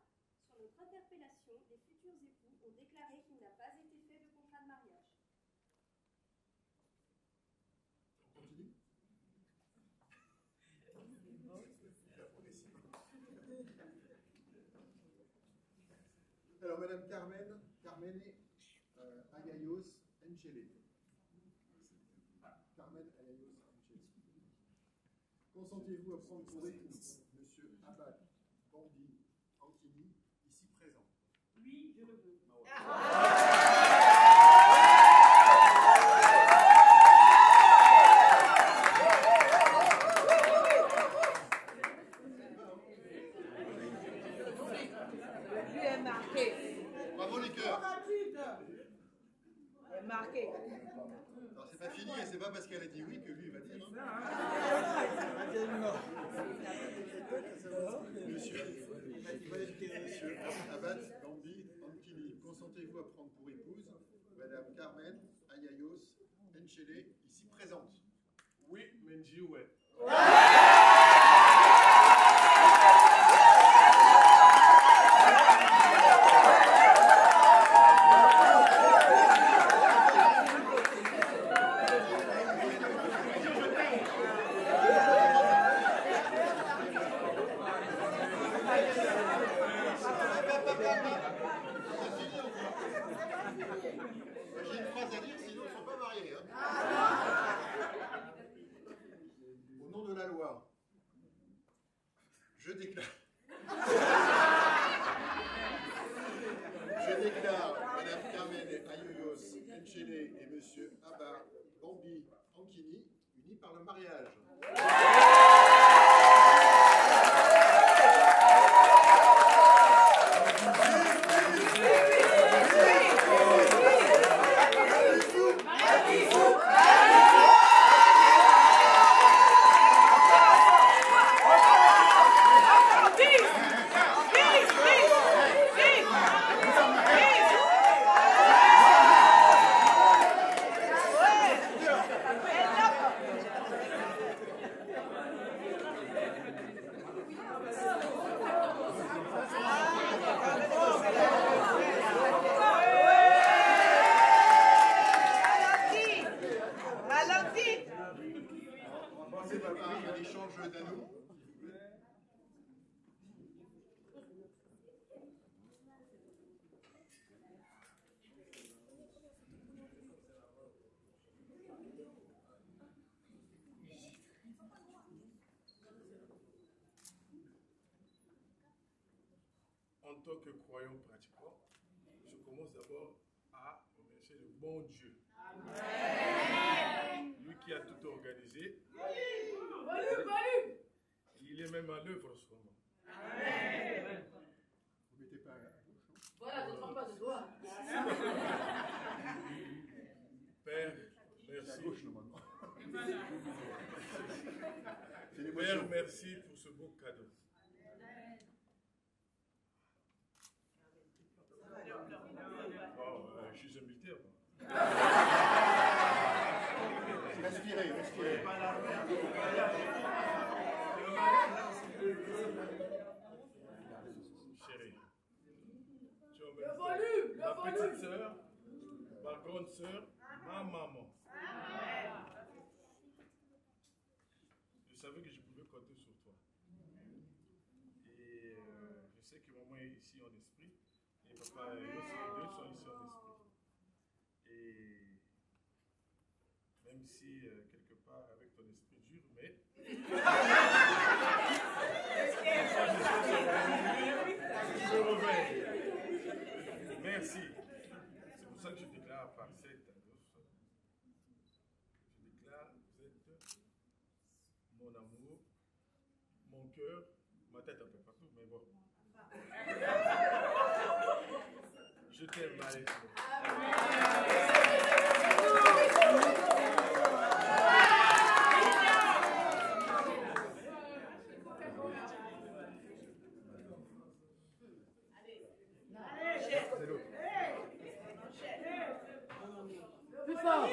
[SPEAKER 13] Sur notre interpellation, les futurs époux ont déclaré qu'il n'a pas été fait de contrat de mariage.
[SPEAKER 8] On continue? Alors, Madame Carmen Ayayos Enchelet. Carmen Ayayos Enchelet. Consentez-vous à prendre pour époux Monsieur Abad Bambi Antini, ici présent?
[SPEAKER 4] Oui, je le veux.
[SPEAKER 14] Lui est marqué.
[SPEAKER 8] Bravo les cœurs.
[SPEAKER 14] Il est marqué.
[SPEAKER 8] Alors c'est pas fini et c'est pas parce qu'elle a dit oui que lui il va dire non. Monsieur Abad Bambi Antini, consentez-vous à prendre pour épouse Madame Carmen Ayayos Enchelet, ici présente?
[SPEAKER 9] Oui, Menji, ouais.
[SPEAKER 8] J'ai une phrase à dire, sinon ils ne sont pas mariés. Hein. Au nom de la loi, je déclare Madame Carmen Ayayos Enchelet et Monsieur Abba Bambi Ankini unis par le mariage.
[SPEAKER 15] en tant que croyant pratiquant, je commence d'abord à remercier le bon Dieu. Amen. Lui qui a tout organisé. Il est même à l'œuvre en ce moment. Amen.
[SPEAKER 8] Vous mettez pas à gauche.
[SPEAKER 4] Voilà, je ne prends pas de doigt.
[SPEAKER 15] Père, merci.
[SPEAKER 8] À gauche, normalement.
[SPEAKER 15] Père, merci pour ce beau cadeau. Bon, je suis un militaire.
[SPEAKER 8] Respirez, respirez.
[SPEAKER 15] Chérie, tu emmènes ma petite sœur, ma grande sœur, ma maman. Je savais que je pouvais compter sur toi. Et je sais que maman est ici en esprit, et papa et aussi, les deux sont ici en esprit. Et même si quelque part avec ton esprit dur, mais je me réveille. Merci. C'est pour ça que je déclare par cette annonce. Je déclare, vous êtes mon amour, mon cœur, ma tête un peu partout, mais bon. Je t'aime, Marie.
[SPEAKER 4] Plus fort.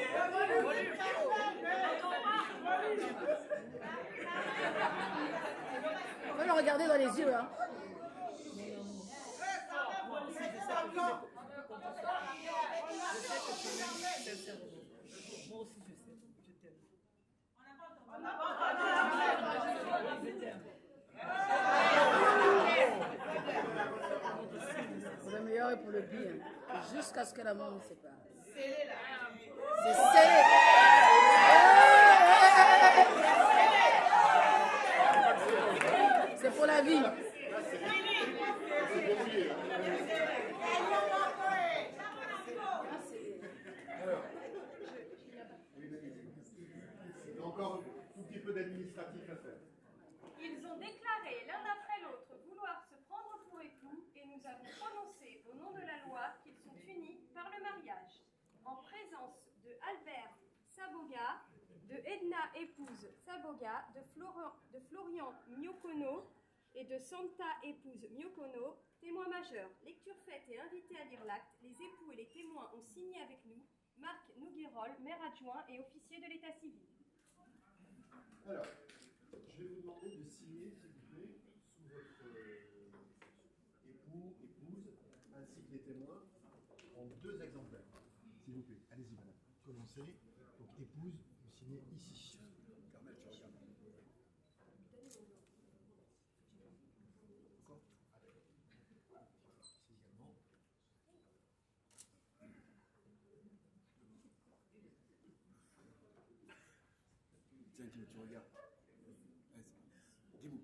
[SPEAKER 4] On va le regarder dans les yeux. Hein.
[SPEAKER 16] Moi aussi, je sais. Je t'aime.
[SPEAKER 4] Pour le meilleur et pour le pire. Jusqu'à ce que la mort nous sépare. C'est scellé. C'est pour la vie.
[SPEAKER 8] Il y a encore un tout petit peu d'administratif à faire.
[SPEAKER 13] Ils ont déclaré l'un après l'autre vouloir se prendre pour époux et nous avons prononcé au nom de la loi qu'ils sont unis par le mariage. En présence de Albert Saboga, de Edna épouse Saboga, de Florian Miokono et de Santa épouse Miokono, témoins majeurs. Lecture faite et invité à lire l'acte, les époux et les témoins ont signé avec nous Marc Nouguerol, maire adjoint et officier de l'état civil.
[SPEAKER 8] Alors, je vais vous demander de signer, s'il vous plaît, sous votre époux, épouse, ainsi que les témoins, en 2 exemplaires. S'il vous plaît, allez-y, madame. Commencez. Donc, épouse, vous signez ici. Carmel, tu regardes. Encore ? Ici également. Tiens, tu regardes. Dis-vous.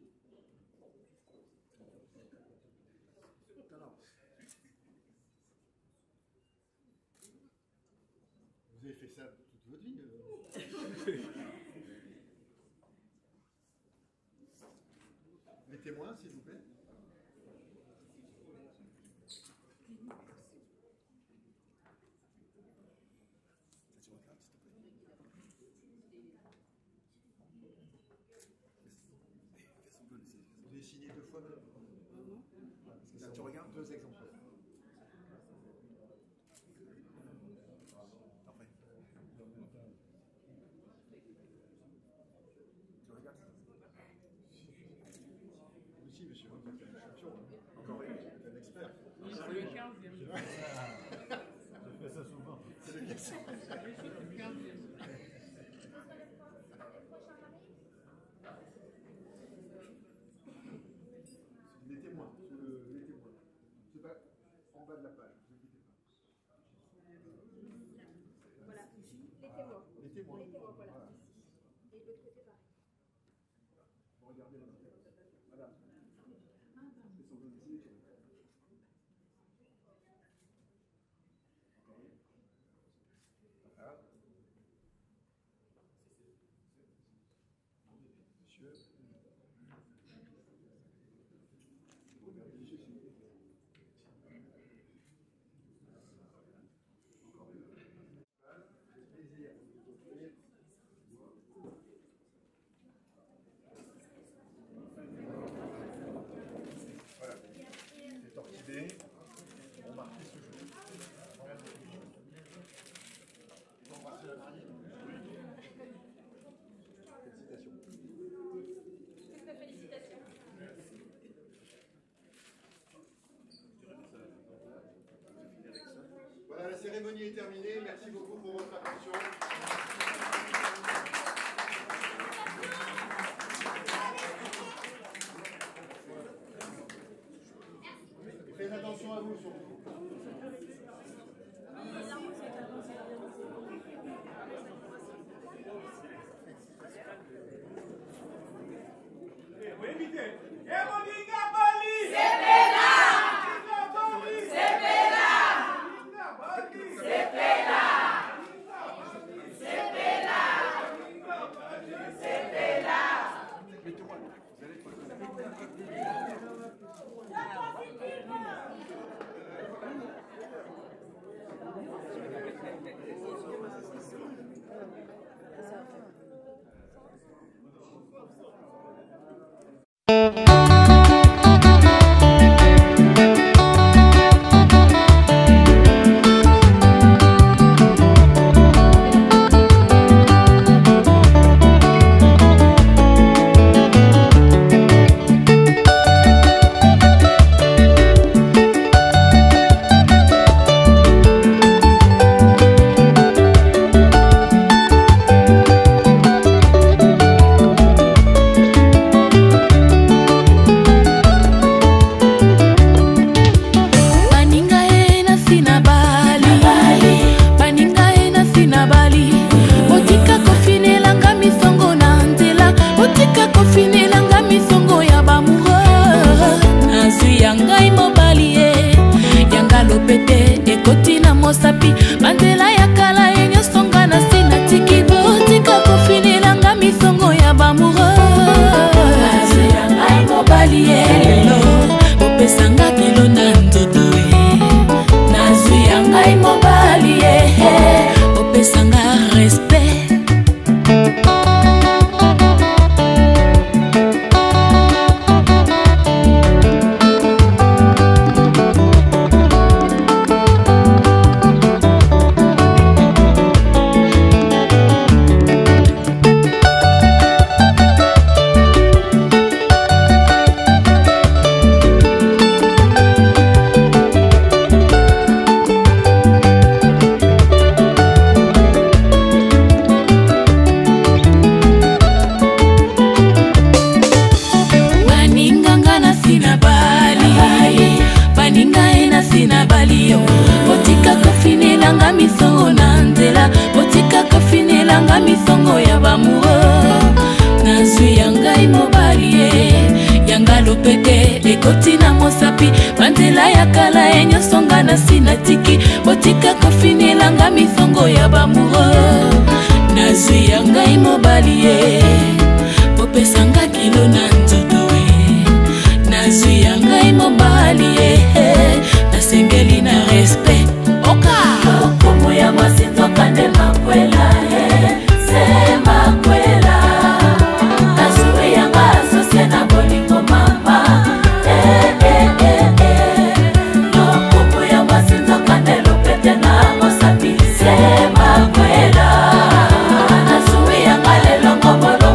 [SPEAKER 8] Vous avez fait ça toute votre vie. Les témoins, s'il vous plaît. Vous avez signé 2 fois même. Tu regardes 2 exemplaires. Après. Tu regardes. Aussi, monsieur, vous êtes une champion. Encore un expert.
[SPEAKER 7] Oui, c'est le 15e.
[SPEAKER 8] Je fais ça souvent. C'est le 15e. Les témoins, les témoins. C'est pas en bas de la page, ne vous inquiétez pas.
[SPEAKER 13] Voilà, ici, les témoins.
[SPEAKER 8] Les témoins.
[SPEAKER 13] Les témoins, voilà.
[SPEAKER 8] Voilà.
[SPEAKER 13] Et de l'autre côté, pareil.
[SPEAKER 8] Vous regardez la madame. C'est son domicile. cérémonie est terminée. Merci beaucoup pour votre attention. Faites attention à vous surtout.
[SPEAKER 10] Sema kwela, nazuia ngale longo moro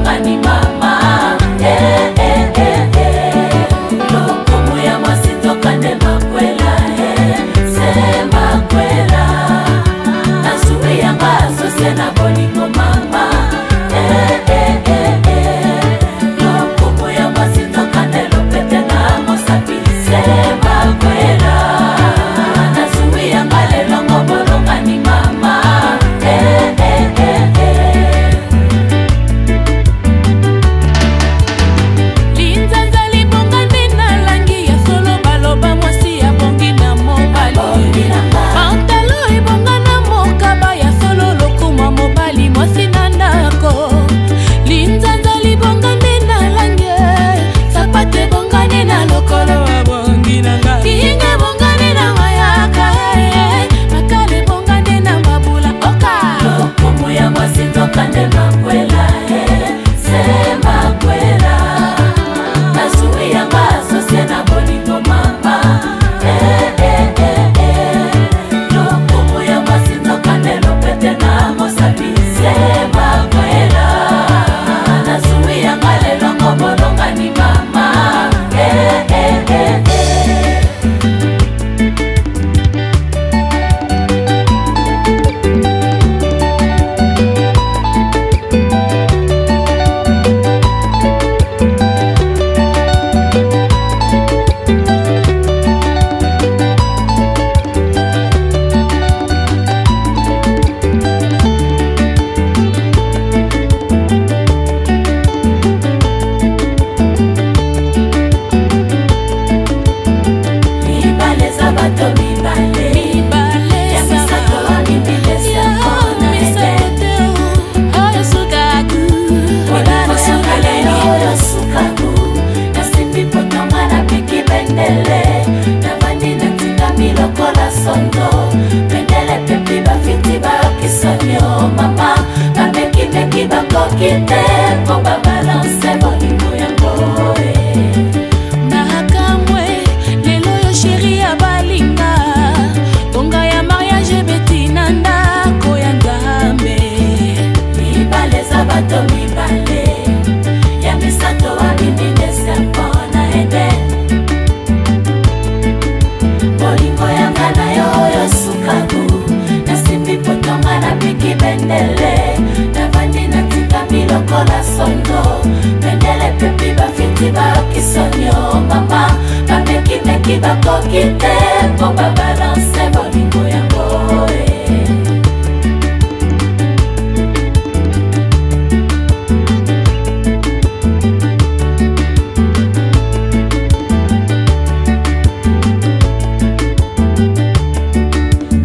[SPEAKER 16] mingi bakoki te mpo babalanse bolingo yango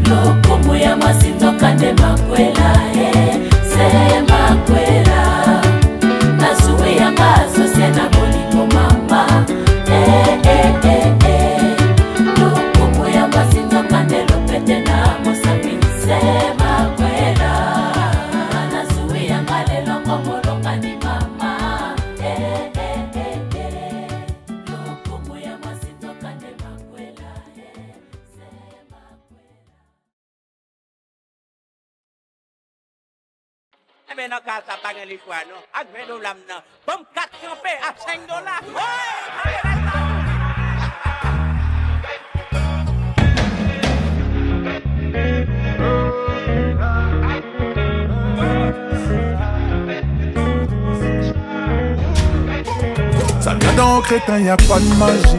[SPEAKER 16] lokumu ya mwasi nzoka nde makwela se makwela nasuwi yanga asosie na bolingo mama lokumu ya mwasi nzoka nde lopete na mosambi se makwela nasuwi yanga lelongo molongani mama lokumu ya mwasi nzoka nde makwela se
[SPEAKER 17] Mais non, quand ça pague les choix, non. À $20, non. Comme 4 campés à $5.
[SPEAKER 15] Ça vient d'un crétin, y a pas de magie.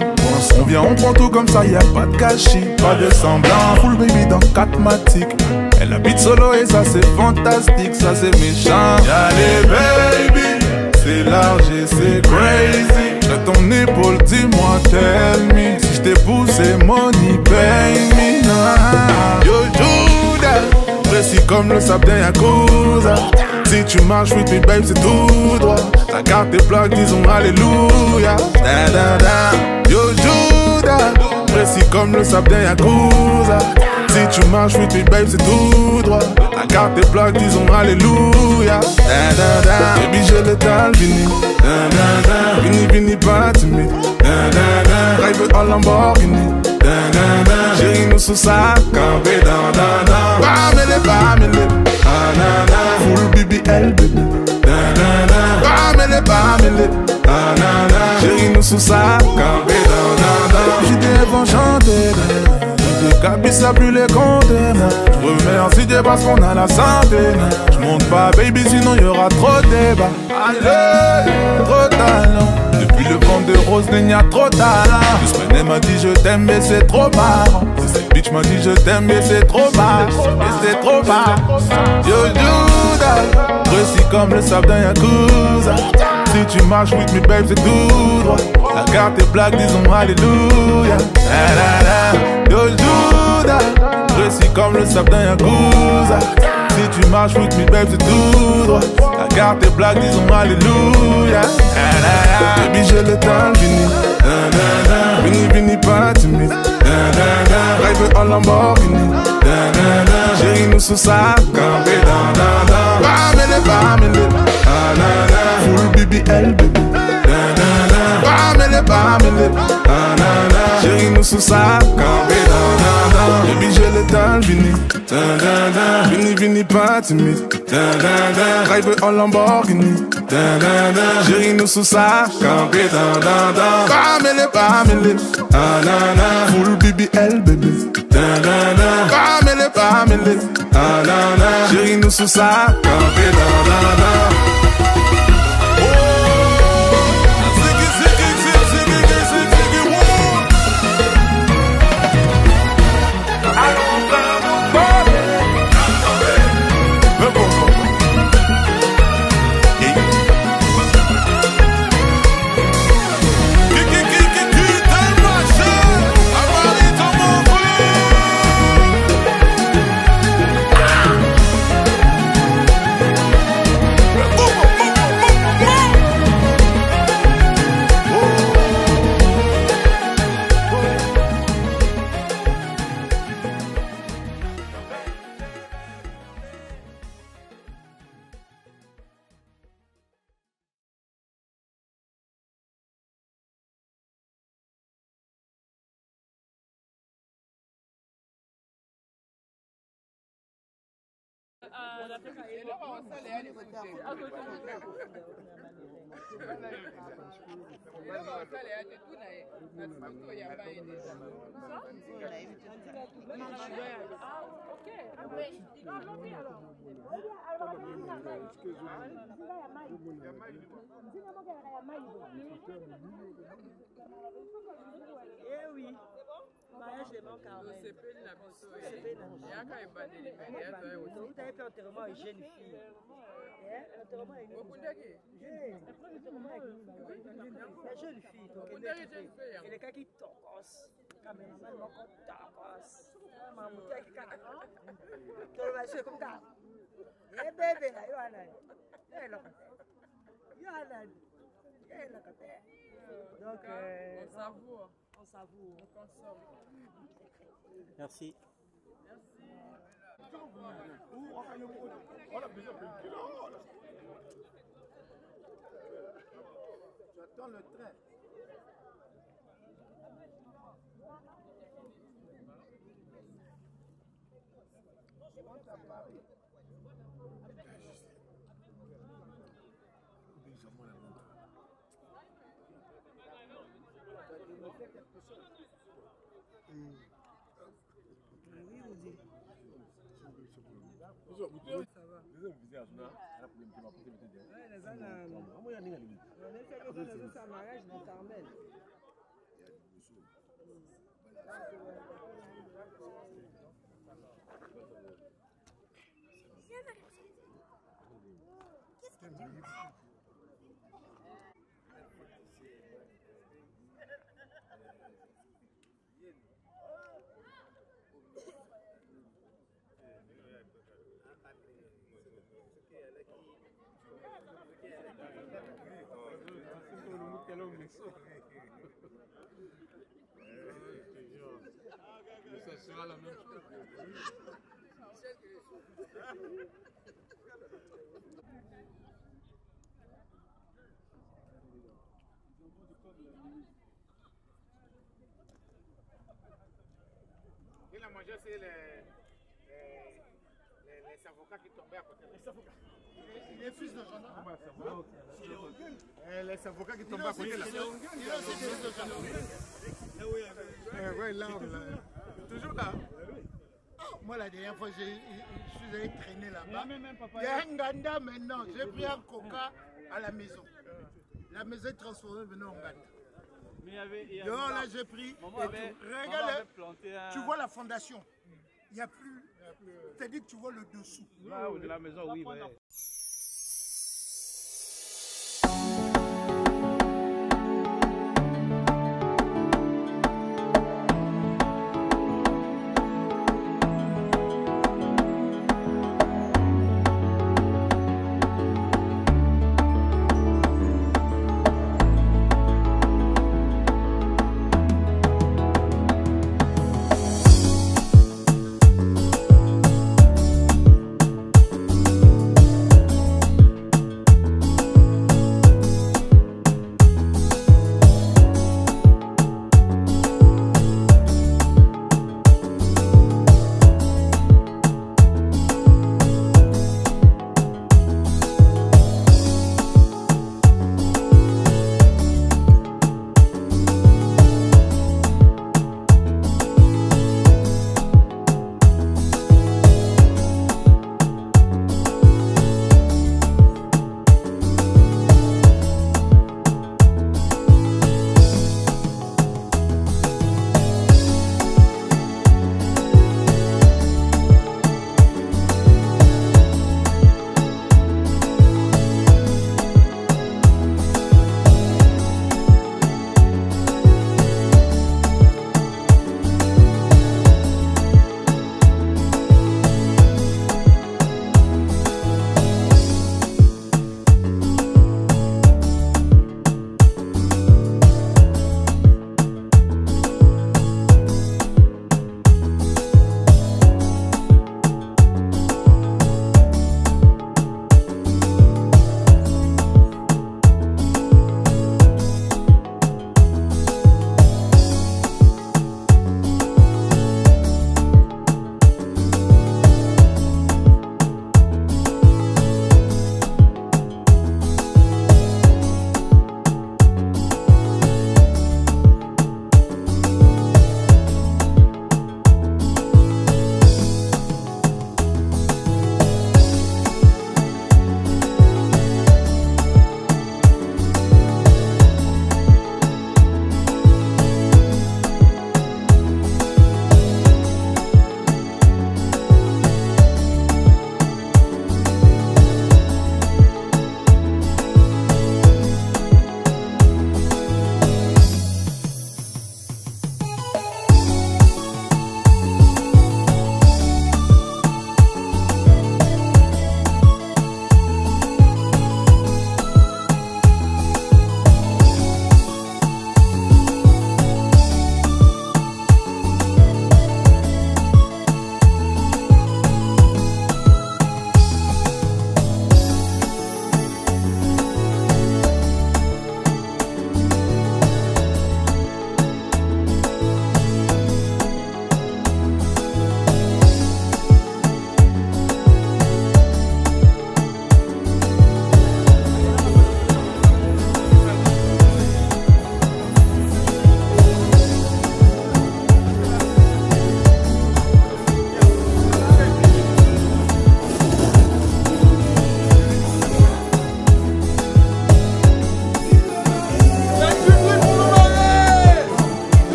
[SPEAKER 15] On vient, on prend tout comme ça, y a pas de gâchis. Pas de semblant, full baby dans 4 matiques. Elle habite solo et ça c'est fantastique, ça c'est méchant. Y'a les baby, c'est large et c'est crazy. De ton épaule, dis-moi, tell me. Si je t'ai poussé, money, pay me. Yo Judas, précis comme le sable d'un Yakuza. Si tu marches with me babe c'est tout droit. Ta carte est plaque, disons alléluia. Da, da, da. Yo Judas, précis comme le sable d'un Yakuza. Si tu marches with me babe c'est tout droit. Ta carte est plaque, disons alléluia. Da, da, da. Baby j'ai le tal, vini. Da, da, da. Vini, vini pas timide. Da, da, da. Drive en Lamborghini. Da, da, da. Chérie nous sous sa campé. Da, da, da. Bamele, ah, na, na. Full BBL baby. Da, da, da. Bamele, ah, na, na. Chérie nous sous sa campé. Da, da, da. J'ai des vents chanter. Cabis a plus les compter. Je remercie Dieu parce qu'on a la santé. Je monte pas baby sinon y'aura trop de débat. Allez, trop de talent. Depuis le vent de rose il y a trop de talent. Juste m'a dit je t'aime mais c'est trop marrant. Cette bitch m'a dit je t'aime mais c'est trop marrant. Mais c'est trop marrant. Yo Judas, précis comme le sable d'un Yakuza. Si tu marches with me babe c'est tout droit. La carte est black disons alléluia. La, la, la. Yo Judas, précis comme le sable d'un Yakuza. Si tu marches with me babe c'est tout droit. La carte est black disons alléluia. Baby j'ai le temps vini. Vini vini pas timide. Drive en Lamborghini. Chérie nous sous sa campé. Bamele, ah na na. Full BBL baby. Bamele, ah na na. Chérie nous sous sa campé. Baby j'ai le temps vini. Vini vini pas timide. Drive en Lamborghini. Chérie nous sous sa campé. Bamele, ah na na. Full BBL baby. Bamele, ah na na. Chérie nous sous sa campé.
[SPEAKER 17] Eh oui.
[SPEAKER 18] Vous avez fait enterrement à une jeune fille. Enterrement avec nous. La jeune fille. Et les gars qui tocos. Caméraman, mon tocos. Maman, qui caca. Tout le monde comme ça. Eh bébé là, Yohanan. Yohanan. Donc, on savoure. On savoure. On consomme.
[SPEAKER 19] Merci.
[SPEAKER 8] J'attends le train.
[SPEAKER 15] Ça sera la même chose.
[SPEAKER 9] Il a mangé, c'est les avocats qui tombaient à côté. Les avocats.
[SPEAKER 8] Il est fils de gendarme.
[SPEAKER 9] Les avocats qui tombaient à côté là.
[SPEAKER 8] Il est aussi fils de gendarme.
[SPEAKER 9] Oui, là, toujours là.
[SPEAKER 6] Moi, la dernière fois, je suis allé traîner là-bas. Il y a un Ganda maintenant. J'ai pris un coca à la maison. La maison est transformée maintenant en Ganda. Donc là, j'ai pris. Regarde, tu vois la fondation. Il n'y a plus. C'est-à-dire que tu vois le dessous.
[SPEAKER 19] Ah, de la maison, oui.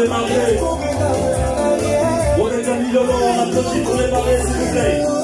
[SPEAKER 20] les mariés. On est un idolo, on applaudit pour les mariés, s'il vous plaît.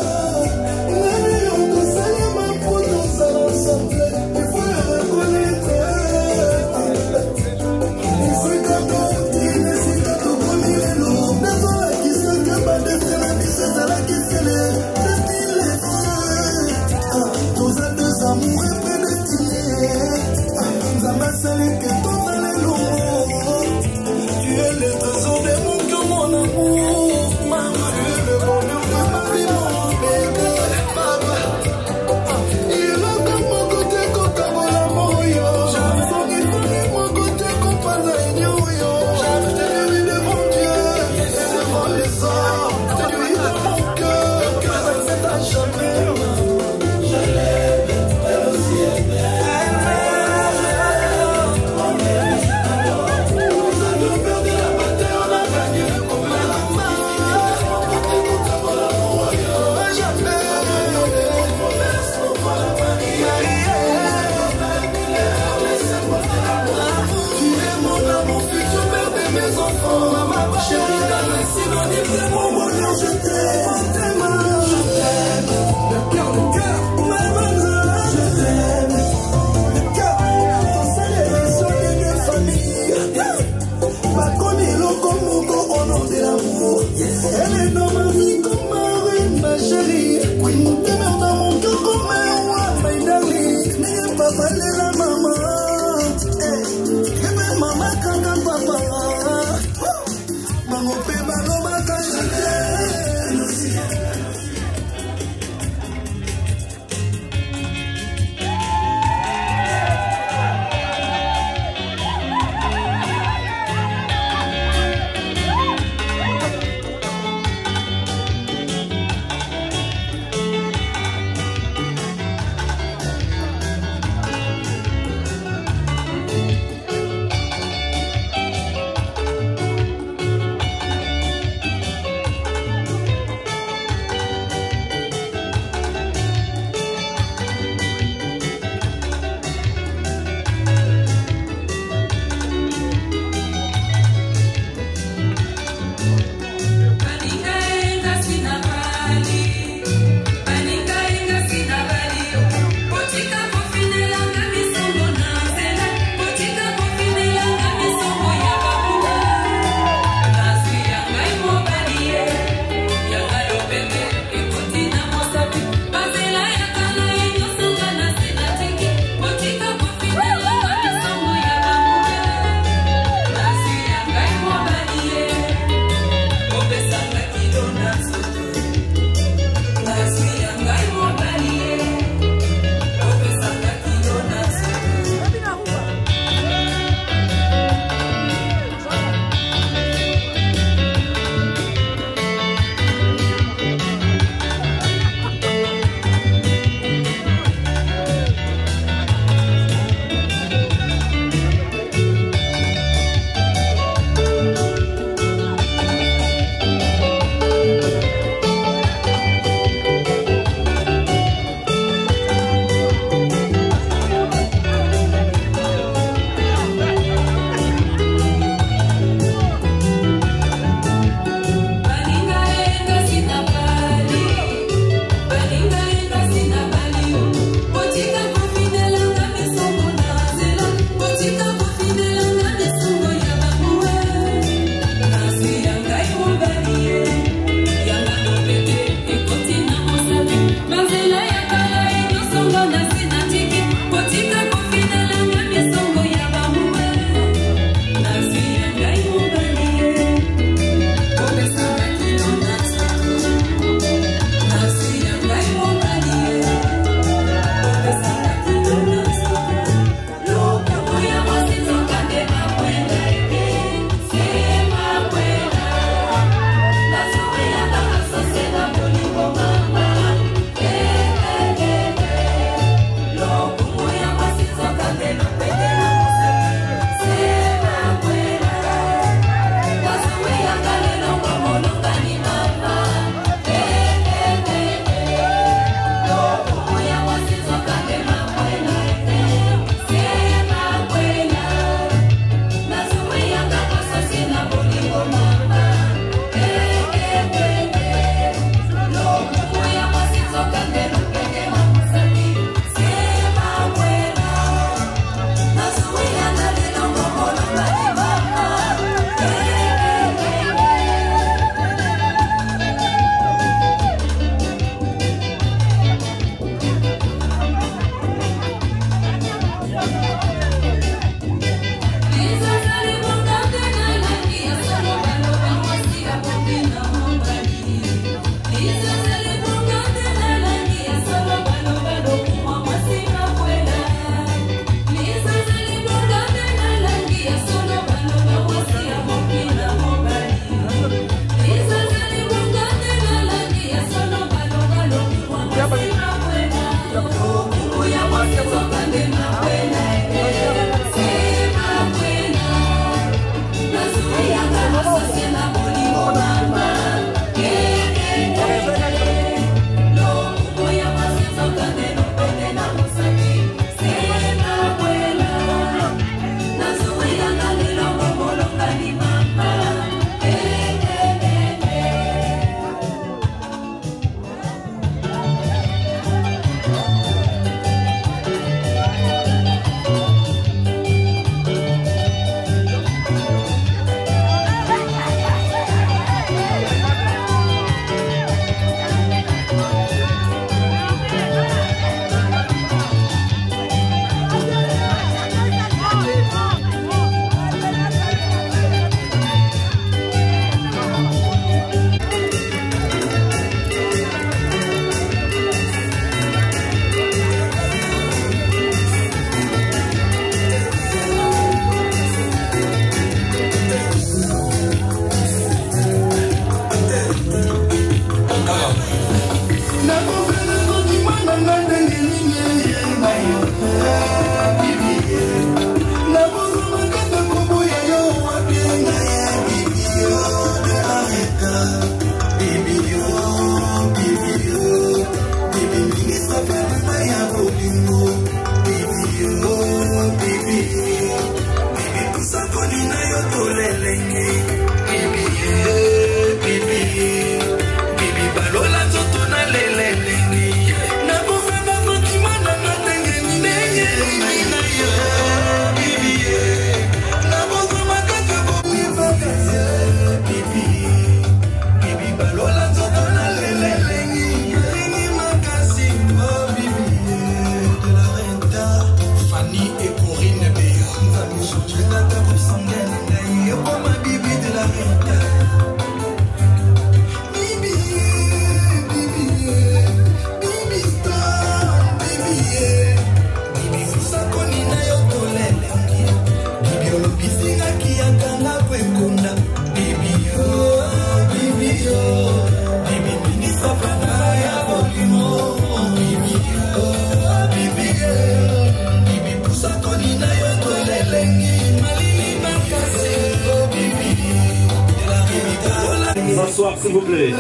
[SPEAKER 20] S'asseoir s'il vous plaît.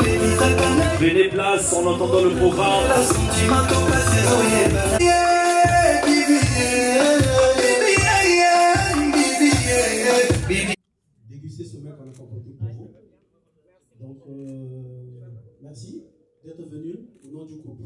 [SPEAKER 20] Prenez place en entendant le programme.
[SPEAKER 21] Déguster ce mec qu'on a comporté pour vous. Donc, merci d'être venu au nom du couple.